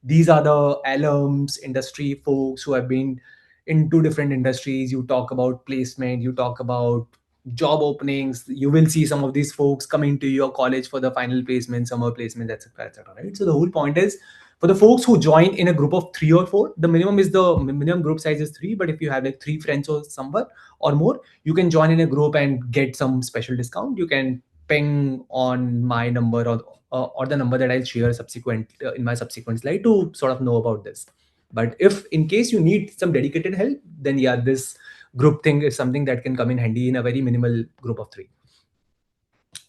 These are the alums, industry folks who have been into different industries. You talk about placement, you talk about job openings. You will see some of these folks coming to your college for the final placement, summer placement, etc., etc., right? So the whole point is, for the folks who join in a group of 3 or 4, the minimum group size is 3. But if you have like 3 friends or someone or more, you can join in a group and get some special discount. You can ping on my number or the number that I'll share subsequent in my subsequent slide to sort of know about this. But if in case you need some dedicated help, then yeah, this group thing is something that can come in handy in a very minimal group of 3.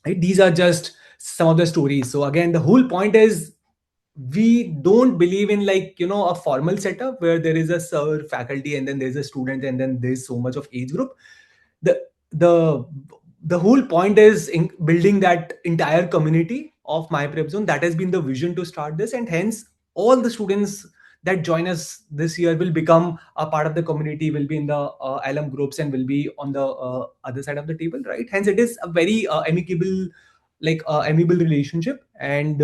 Right? These are just some of the stories. So again, the whole point is we don't believe in, like, a formal setup where there is a sir, faculty, and then there's a student, and then there's so much of age group. The the the whole point is in building that entire community of my prep zone. That has been the vision to start this, and hence all the students that join us this year will become a part of the community, will be in the alum groups, and will be on the other side of the table, right? Hence it is a very amicable, like amiable relationship. And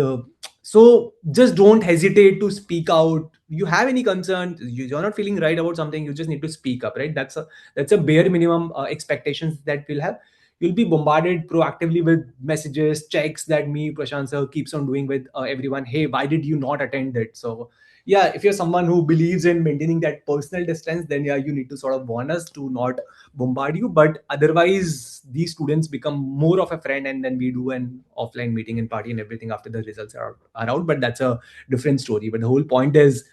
so just don't hesitate to speak out. You have any concern, you're not feeling right about something, you just need to speak up, right? That's a bare minimum expectations that we'll have. You'll be bombarded proactively with messages, checks that me, Prashant sir, keeps on doing with everyone. Hey, why did you not attend it? So yeah, if you're someone who believes in maintaining that personal distance, then yeah, you need to sort of warn us to not bombard you. But otherwise, these students become more of a friend, and then we do an offline meeting and party and everything after the results are out. But that's a different story. But the whole point is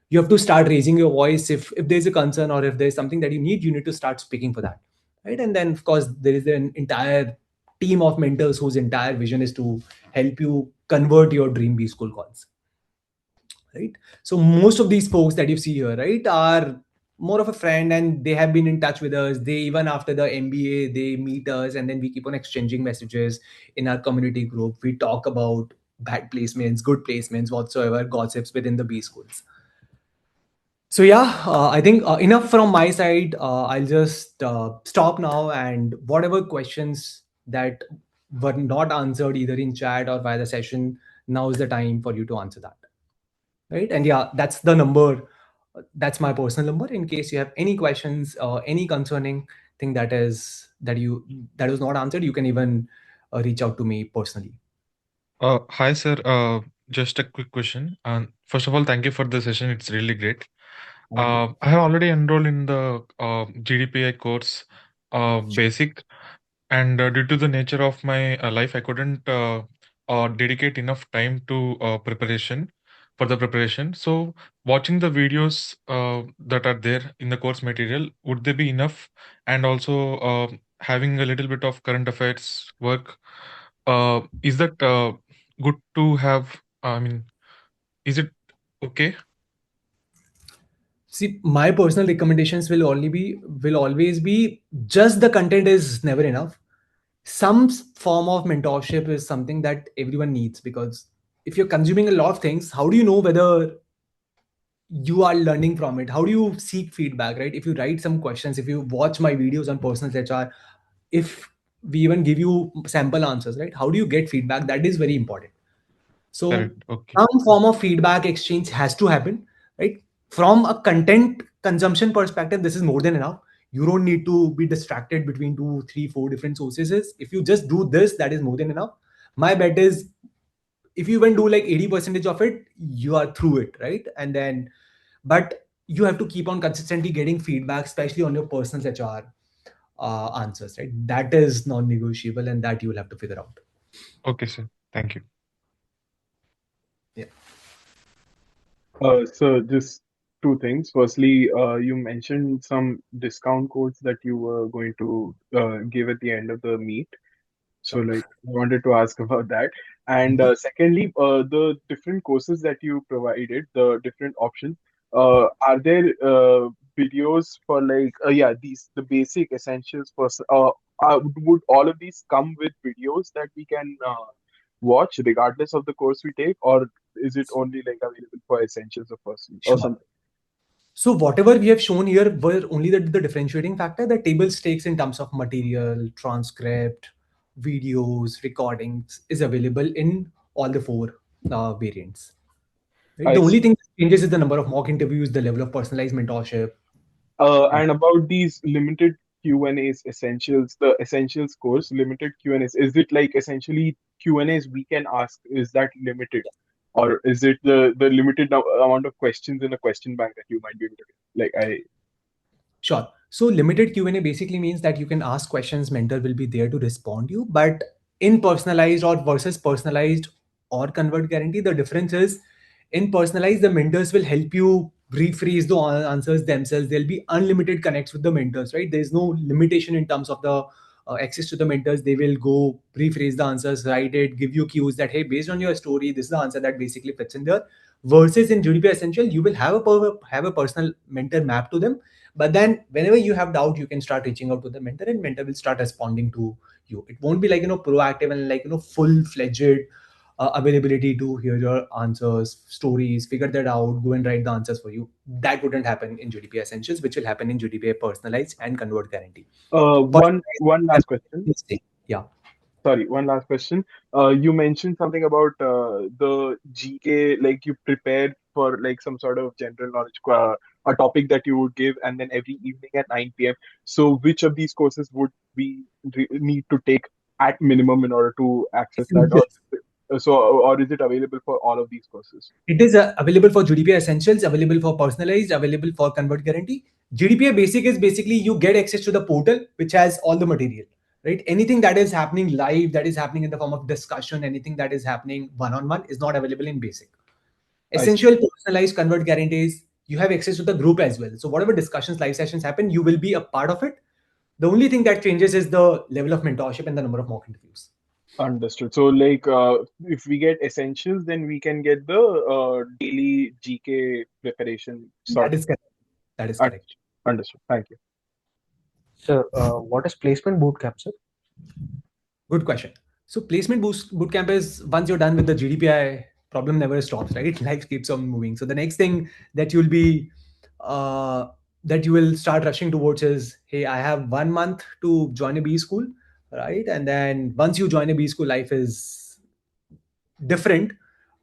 you have to start raising your voice. If there's a concern or if there's something that you need to start speaking for that, right? And then of course there is an entire team of mentors whose entire vision is to help you convert your dream B school calls, right? So most of these folks that you see here, right, are more of a friend, and they have been in touch with us. They, even after the MBA, they meet us, and then we keep on exchanging messages in our community group. We talk about bad placements, good placements, whatsoever, gossips within the B schools. So yeah, I think enough from my side. I'll just stop now, and whatever questions that were not answered either in chat or via the session, now is the time for you to answer that, right? And yeah, that's the number. That's my personal number. In case you have any questions or any concerning thing that was not answered, you can even reach out to me personally. Hi, sir. Just a quick question. First of all, thank you for the session. It's really great. I have already enrolled in the GDPI course, basic, and due to the nature of my life, I couldn't dedicate enough time to preparation for the preparation. So, watching the videos that are there in the course material, would they be enough? And also, having a little bit of current affairs work, is that good to have? I mean, is it okay? See, my personal recommendations will always be, just the content is never enough. Some form of mentorship is something that everyone needs, because if you're consuming a lot of things, how do you know whether you are learning from it? How do you seek feedback, right? If you write some questions, if you watch my videos on personal HR, if we even give you sample answers, right, how do you get feedback? That is very important. So Correct. Okay. some form of feedback exchange has to happen, right? From a content consumption perspective, this is more than enough. You don't need to be distracted between 2, 3, 4 different sources. If you just do this, that is more than enough. My bet is, if you even do like 80% of it, you are through it, right? And then, but you have to keep on consistently getting feedback, especially on your personal HR answers, right? That is non-negotiable, and that you will have to figure out. Okay, sir. Thank you. Yeah. So just two things. Firstly, you mentioned some discount codes that you were going to give at the end of the meet. So, like, I wanted to ask about that. And secondly, the different courses that you provided, the different options, are there videos for, like, yeah, these the basic essentials for, would all of these come with videos that we can watch regardless of the course we take, or is it only like available for essentials of person or Sure. something? So whatever we have shown here were only the differentiating factor. The table stakes in terms of material, transcript, videos, recordings is available in all the 4 variants. Right? I The only see. thing that changes is the number of mock interviews, the level of personalized mentorship. And about these limited Q&As, essentials, the essentials course, limited Q&As, is it like essentially Q&As we can ask, is that limited? Or is it the limited amount of questions in a question bank that you might be able to get? Like, Sure. So limited Q&A basically means that you can ask questions, mentor will be there to respond you. But in personalized or versus personalized or convert guarantee, the difference is in personalized, the mentors will help you rephrase the answers themselves. There'll be unlimited connects with the mentors, right? There's no limitation in terms of the access to the mentors. They will go rephrase the answers, write it, give you cues that, hey, based on your story, this is the answer that basically fits in there. Versus in GDPR Essential, you will have a personal mentor map to them. But then whenever you have doubt, you can start reaching out to the mentor and mentor will start responding to you. It won't be like, proactive and like, full-fledged availability to hear your answers, stories, figure that out, go and write the answers for you. That wouldn't happen in GDPR Essentials, which will happen in GDPR Personalized and Convert Guarantee. One last question. Yeah. Sorry, one last question. You mentioned something about the GK, like you prepared for like some sort of general knowledge, a topic that you would give, and then every evening at 9 p.m. So, which of these courses would we need to take at minimum in order to access that, or is it available for all of these courses? It is available for GDPR Essentials, available for Personalized, available for Convert Guarantee. GDPR Basic is basically you get access to the portal, which has all the material, right? Anything that is happening live, that is happening in the form of discussion, anything that is happening one-on-one is not available in Basic. I see. Essential, Personalized, Convert Guarantees, you have access to the group as well. So whatever discussions, live sessions happen, you will be a part of it. The only thing that changes is the level of mentorship and the number of mock interviews. Understood. So, like, if we get essentials, then we can get the daily GK preparation That sort. is correct. That is correct. Understood. Thank you. Sir, what is placement bootcamp, sir? Good question. So placement bootcamp is once you're done with the GDPI, problem never stops, right? Life keeps on moving. So the next thing that you'll be that you will start rushing towards is, hey, I have 1 month to join a B school, right? And then once you join a B school, life is different,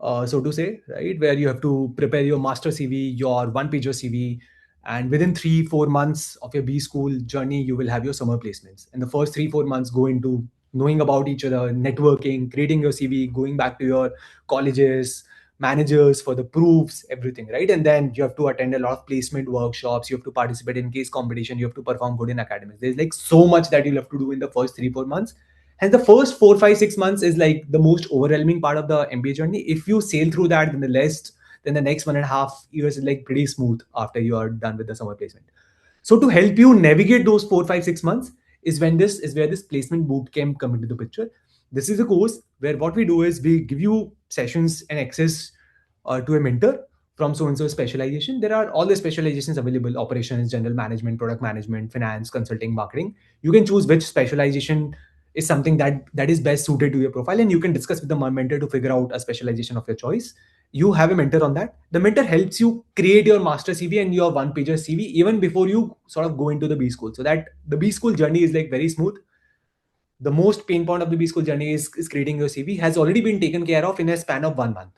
so to say, right? Where you have to prepare your master CV, your one pager CV, and within 3-4 months of your B school journey, you will have your summer placements. And the first 3-4 months go into knowing about each other, networking, creating your CV, going back to your colleges, managers for the proofs, everything, right? And then you have to attend a lot of placement workshops, you have to participate in case competition, you have to perform good in academics. There's like so much that you'll have to do in the first 3-4 months. And the first 4-5-6 months is like the most overwhelming part of the MBA journey. If you sail through that, then the next 1.5 years is like pretty smooth after you are done with the summer placement. So to help you navigate those 4-5-6 months is where this placement bootcamp come into the picture. This is a course where what we do is we give you sessions and access to a mentor from so and so specialization. There are all the specializations available: operations, general management, product management, finance, consulting, marketing. You can choose which specialization is something that is best suited to your profile, and you can discuss with the mentor to figure out a specialization of your choice. You have a mentor on that. The mentor helps you create your master CV and your one pager CV even before you sort of go into the B school, so that the B school journey is like very smooth. The most pain point of the B school journey is creating your CV has already been taken care of in a span of 1 month,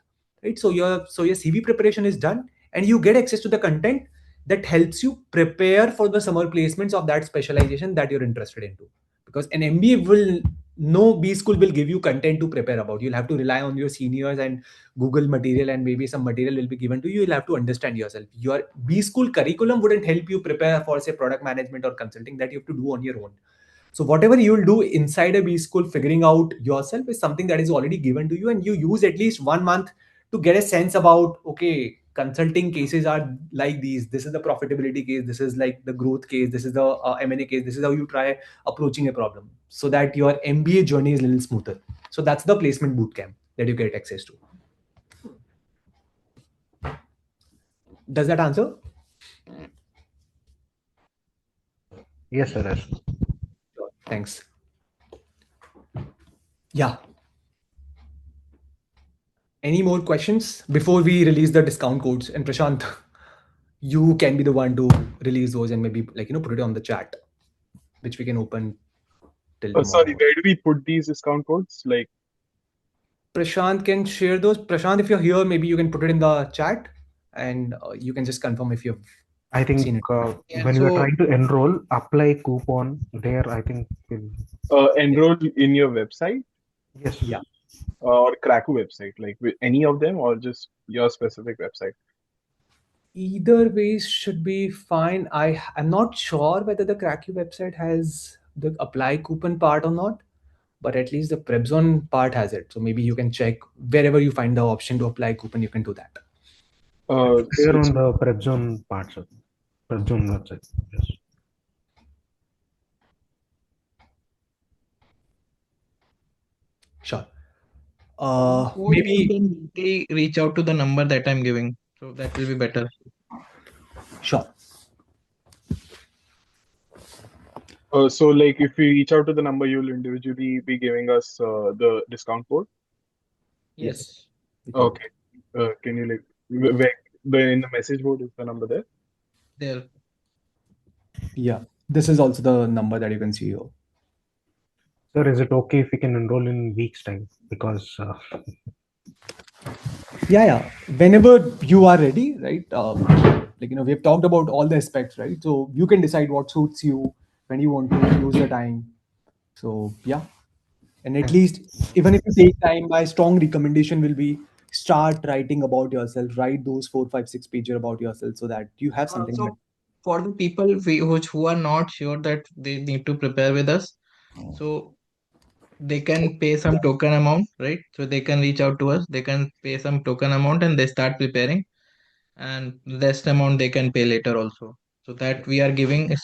right? So your CV preparation is done, and you get access to the content that helps you prepare for the summer placements of that specialization that you're interested into. Because an MBA will no B school will give you content to prepare about. You'll have to rely on your seniors and Google material, and maybe some material will be given to you. You'll have to understand yourself. Your B school curriculum wouldn't help you prepare for, say, product management or consulting. That you have to do on your own. So whatever you'll do inside a B school, figuring out yourself is something that is already given to you, and you use at least 1 month to get a sense about, okay, consulting cases are like these. This is the profitability case. This is like the growth case. This is the M&A case. This is how you try approaching a problem, so that your MBA journey is a little smoother. So that's the placement bootcamp that you get access to. Does that answer? Yes, sir. Yes. Sure. Thanks. Yeah. Any more questions before we release the discount codes? And Prashant, you can be the one to release those and maybe put it on the chat, which we can open till Sorry, tomorrow. where do we put these discount codes? Like, Prashant can share those. Prashant, if you're here, maybe you can put it in the chat, and you can just confirm if you've I think seen it. Yeah. when you are So trying to enroll, apply coupon there. I think enroll in your website yes. Yeah. or Cracku website, like with any of them, or just your specific website. Either way should be fine. I'm not sure whether the Cracku website has the apply coupon part or not. but at least the PrepZone part has it. So maybe you can check wherever you find the option to apply coupon, you can do that. It's clear So, on the PrepZone part, sir. PrepZone website. Yes. Sure. For the code, you Maybe can directly reach out to the number that I'm giving. So that will be better. sure. so like if we reach out to the number, you'll individually be giving us the discount code. Yes. Yes. We can do Okay. Can you like where in the message board is the number there? There. that. Yeah. This is also the number that you can see here. Sir, is it okay if we can enroll in weeks time? Because Yeah. Whenever you are ready, right? We've talked about all the aspects, right? So you can decide what suits you, when you want to use your time. So yeah. And at least even if you take time, my strong recommendation will be start writing about yourself. Write those 4, 5, 6 pager about yourself so that you have something. Also, for the people who are not sure that they need to prepare with us, so they can pay some token amount, right? So they can reach out to us, they can pay some token amount and they start preparing, and rest amount they can pay later also. So that we are giving is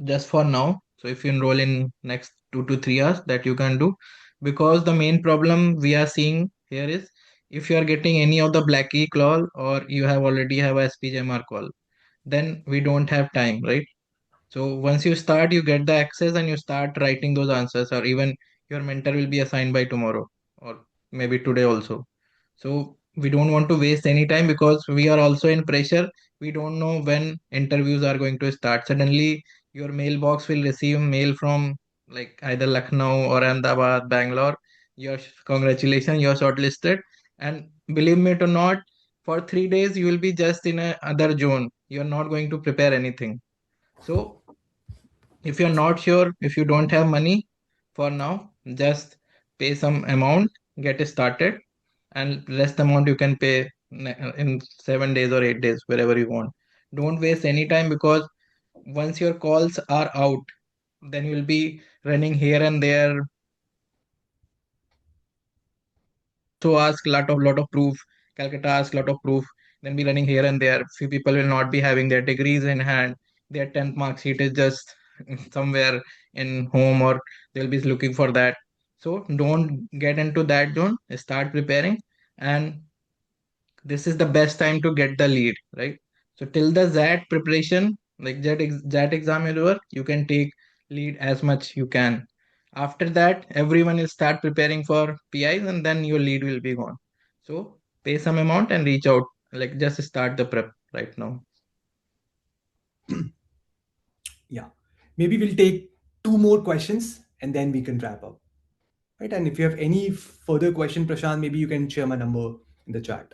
just for now. So if you enroll in next 2 to 3 hours, that you can do, because the main problem we are seeing here is if you are getting any of the black key call or you have already have a SPJMR call, then we don't have time, right? So once you start, you get the access and you start writing those answers, or even your mentor will be assigned by tomorrow or maybe today also. So we don't want to waste any time because we are also in pressure. We don't know when interviews are going to start. Suddenly, your mailbox will receive mail from like either Lucknow or Ahmedabad, Bangalore. Your congratulations, you're shortlisted. And believe me or not, for 3 days you will be just in a other zone. You're not going to prepare anything. So if you're not sure, if you don't have money for now, just pay some amount, get it started, and rest amount you can pay in 7 days or 8 days, wherever you want. Don't waste any time, because once your calls are out, then you will be running here and there. So ask lot of proof. Calcutta ask lot of proof. Then be running here and there. Few people will not be having their degrees in hand. Their 10th mark sheet is just somewhere in home, or they'll be looking for that. So don't get into that zone. Start preparing, and this is the best time to get the lead, right? So till the ZAT preparation, like ZAT exam is over, you can take lead as much you can. After that, everyone will start preparing for PIs, and then your lead will be gone. So pay some amount and reach out. Like just start the prep right now. Yeah. Maybe we'll take two more questions and then we can wrap up. Right. And if you have any further question, Prashant, maybe you can share my number in the chat.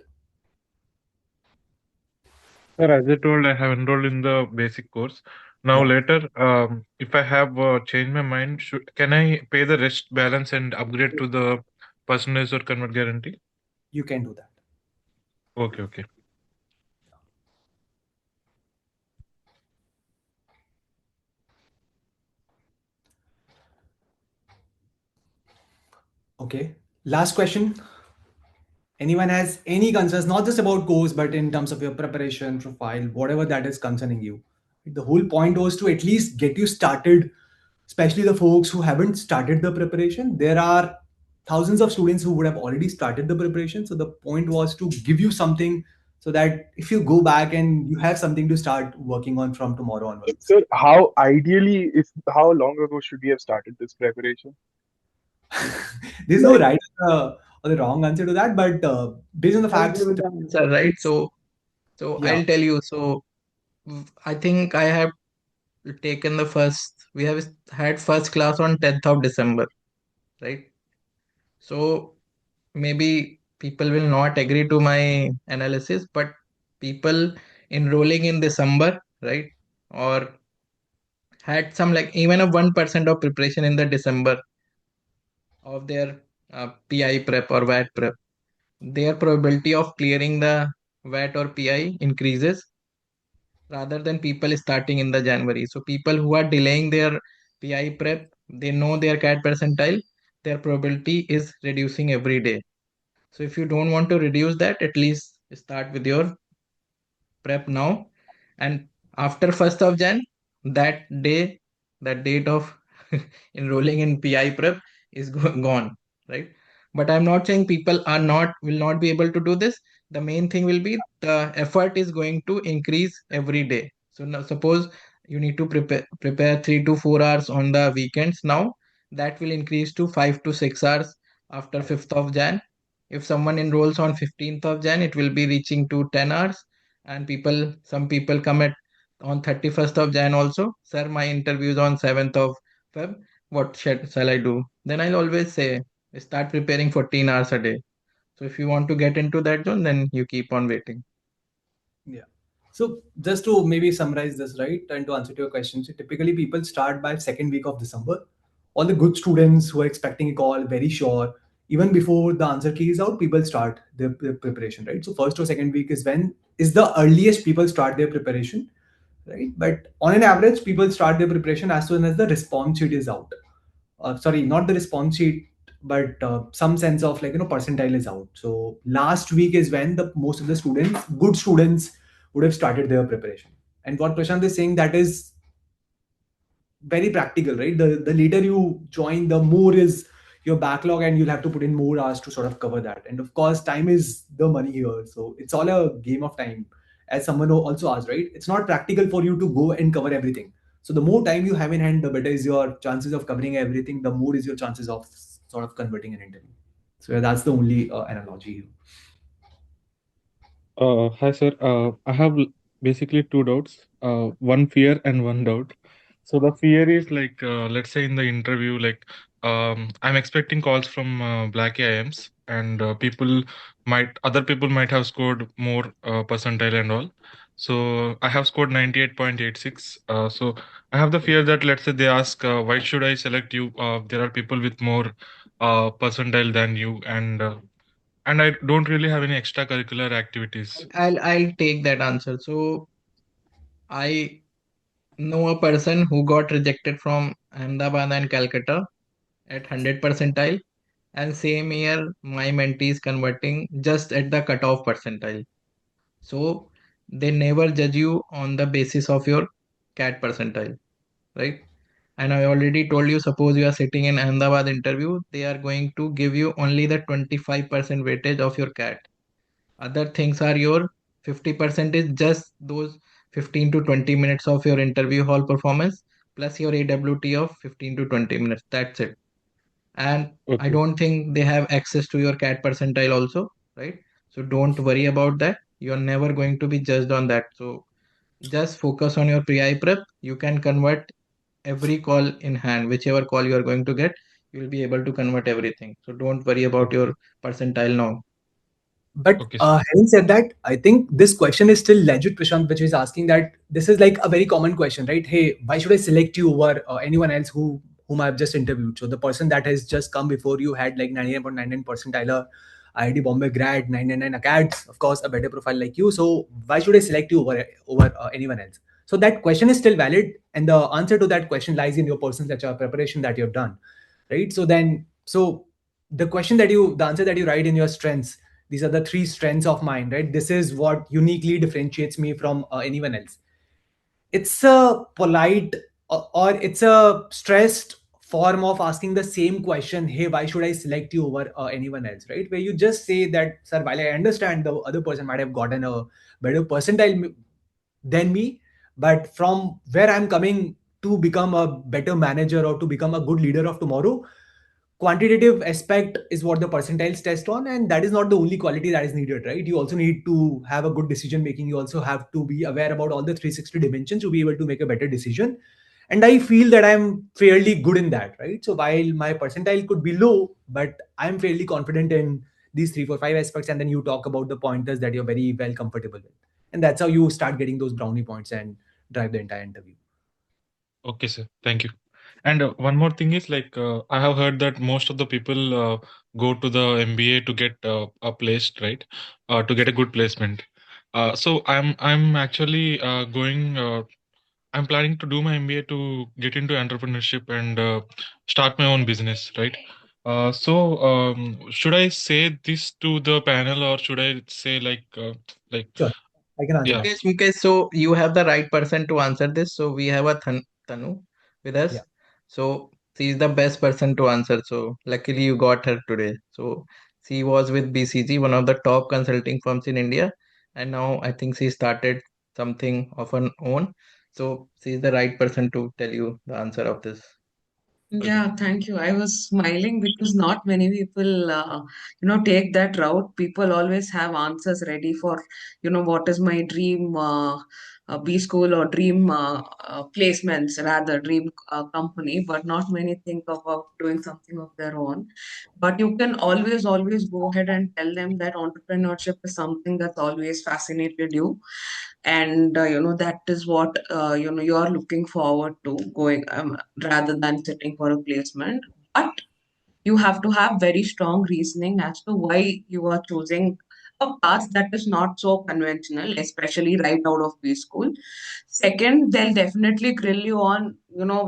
Sir, as I told, I have enrolled in the basic course. Now Yeah, later, if I have changed my mind, can I pay the rest balance and upgrade to the personalized or convert guarantee? you can do that. Okay, okay. Okay. Last question. Anyone has any concerns, not just about course, but in terms of your preparation, profile, whatever that is concerning you? The whole point was to at least get you started, especially the folks who haven't started the preparation. There are thousands of students who would have already started the preparation. So the point was to give you something so that if you go back and you have something to start working on from tomorrow onwards. Sir, how ideally if how long ago should we have started this preparation? There's no Like, right or the wrong answer to that, but based on the I'll give facts, you the answer, right? So yeah, I'll tell you. So I think I have taken the first. We have had first class on 10th of December, right? So maybe people will not agree to my analysis, but people enrolling in December, right, or had some like even a 1% of preparation in the December of their PI prep or VAT prep, their probability of clearing the VAT or PI increases rather than people starting in the January. So people who are delaying their PI prep, they know their CAT percentile. their probability is reducing every day. So if you don't want to reduce that, at least start with your prep now. And after 1st of Jan, that day, that date of enrolling in PI prep is gone, right? But I'm not saying people are not will not be able to do this. The main thing will be the effort is going to increase every day. So now suppose you need to prepare 3 to 4 hours on the weekends now, that will increase to 5 to 6 hours after 5th of Jan. If someone enrolls on 15th of Jan, it will be reaching to 10 hours. And some people come at on 31st of Jan also. Sir, my interview is on 7th of Feb. What shall I do? Then I'll always say, start preparing 14 hours a day. So if you want to get into that zone, then you keep on waiting. Yeah. So just to maybe summarize this, right, and to answer to your question, so typically people start by second week of December. All the good students who are expecting a call, very sure, even before the answer key is out, people start their preparation, right? So first or second week is when is the earliest people start their preparation, right? But on an average, people start their preparation as soon as the response sheet is out. Sorry, not the response sheet, but some sense of like percentile is out. So last week is when the most of the students, good students, would have started their preparation. And what Prashant is saying, that is very practical, right? The later you join, the more is your backlog, and you'll have to put in more hours to sort of cover that. And of course, time is the money here, so it's all a game of time. As someone who also asked, right, it's not practical for you to go and cover everything. So the more time you have in hand, the better is your chances of covering everything, the more is your chances of sort of converting an interview. So yeah, that's the only analogy here. Hi, sir. I have basically two doubts, one fear and one doubt. So the fear is like, let's say in the interview, like, I'm expecting calls from black IIMs, and other people might have scored more percentile and all. So I have scored 98.86. So I have the fear that, let's say they ask, why should I select you? There are people with more percentile than you, and I don't really have any extracurricular activities. I'll take that answer. So I know a person who got rejected from Ahmedabad and Calcutta at 100 percentile, and same year my mentee is converting just at the cutoff percentile. So they never judge you on the basis of your CAT percentile, right? And I already told you, suppose you are sitting in Ahmedabad interview, they are going to give you only the 25% weightage of your CAT. Other things are your 50% is just those 15 to 20 minutes of your interview hall performance plus your AWT of 15 to 20 minutes. That's it. And I Okay. don't think they have access to your CAT percentile also, right? So don't worry about that. You're never going to be judged on that. So just focus on your pre-I prep. You can convert every call in hand, whichever call you are going to get, you will be able to convert everything. So don't worry about your percentile now. But Okay, sir. having said that, I think this question is still legit, Prashant, which is asking that this is like a very common question, right? Hey, why should I select you over anyone else whom I've just interviewed? So the person that has just come before you had like 99.99 percentile, IIT Bombay grad, 999 acads, of course, a better profile like you. So why should I select you over anyone else? So that question is still valid, and the answer to that question lies in your personal preparation that you've done, right? So the answer that you write in your strengths, these are the three strengths of mine, right? This is what uniquely differentiates me from anyone else. It's a polite or it's a stressed form of asking the same question, hey, why should I select you over anyone else, right? Where you just say that, sir, while I understand the other person might have gotten a better percentile than me, but from where I'm coming to become a better manager or to become a good leader of tomorrow, quantitative aspect is what the percentiles test on, and that is not the only quality that is needed, right? You also need to have a good decision making. You also have to be aware about all the 360 dimensions to be able to make a better decision, and I feel that I'm fairly good in that, right? So while my percentile could be low, but I'm fairly confident in these 3 4 5 aspects, and then you talk about the pointers that you're very well comfortable with, and that's how you start getting those brownie points and drive the entire interview. Okay, sir. Thank you. And one more thing is like, I have heard that most of the people go to the MBA to get a placed, right? To get a good placement. So I'm actually going. I'm planning to do my MBA to get into entrepreneurship and start my own business, right? Should I say this to the panel or should I say like Sure, I can answer yeah. that. Mukesh, Mukesh, so you have the right person to answer this. So we have a Tanu with us. Yeah. So she is the best person to answer. So luckily you got her today. So she was with BCG, one of the top consulting firms in India, and now I think she started something of her own. So she is the right person to tell you the answer of this. Yeah, thank you. I was smiling because not many people, take that route. People always have answers ready for, what is my dream B school or dream placements, rather dream company. But not many think about doing something of their own. But you can always go ahead and tell them that entrepreneurship is something that's always fascinated you, and that is what you are looking forward to going, rather than sitting for a placement. But you have to have very strong reasoning as to why you are choosing a path that is not so conventional, especially right out of B school. Second, they'll definitely grill you on,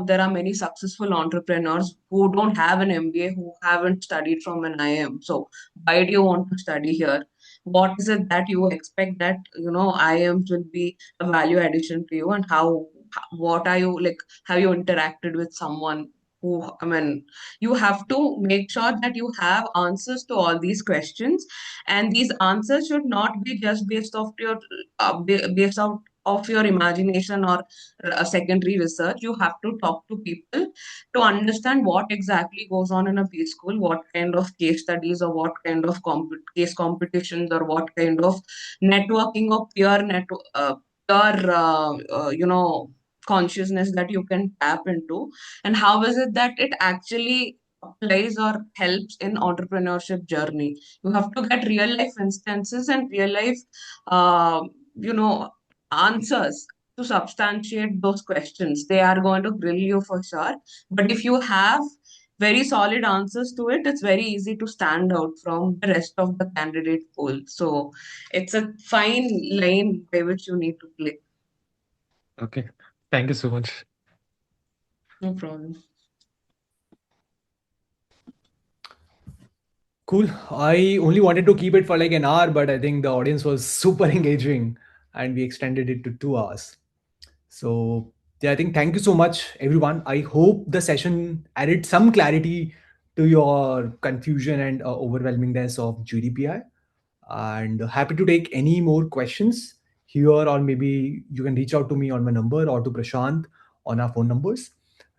there are many successful entrepreneurs who don't have an MBA, who haven't studied from an IIM. So why do you want to study here? What is it that you expect that, IIMs will be a value addition to you, and what are you like, have you interacted with someone who, I mean, you have to make sure that you have answers to all these questions, and these answers should not be just based off your based out of your imagination or a secondary research. You have to talk to people to understand what exactly goes on in a B school, what kind of case studies or what kind of case competitions or what kind of networking or peer consciousness that you can tap into, and how is it that it actually applies or helps in entrepreneurship journey. You have to get real life instances and real life uh, you know answers to substantiate those questions. They are going to grill you for sure, but if you have very solid answers to it, it's very easy to stand out from the rest of the candidate pool. So it's a fine line by which you need to play. Okay. Thank you so much. No problem. Cool. I only wanted to keep it for like an hour, but I think the audience was super engaging and we extended it to 2 hours. So, yeah, I think thank you so much, everyone. I hope the session added some clarity to your confusion and overwhelmingness of GDPI. And happy to take any more questions here, or maybe you can reach out to me on my number or to Prashant on our phone numbers.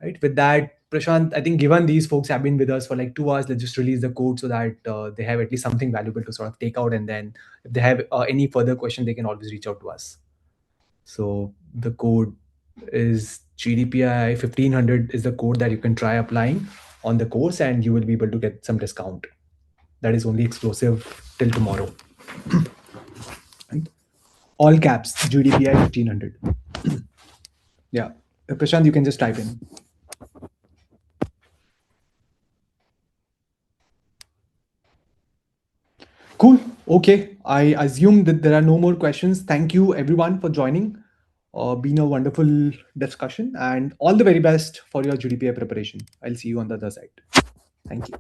Right. With that, Prashant, I think given these folks have been with us for like 2 hours, let's just release the code so that they have at least something valuable to sort of take out. And then if they have any further question, they can always reach out to us. So the code is GDPI 1500 is the code that you can try applying on the course, and you will be able to get some discount. That is only exclusive till tomorrow. Right? All caps GDPI 1500. Yeah. Prashant, you can just type in. Cool. Okay. I assume that there are no more questions. Thank you, everyone, for joining. Been a wonderful discussion, and all the very best for your GDPI preparation. I'll see you on the other side. Thank you.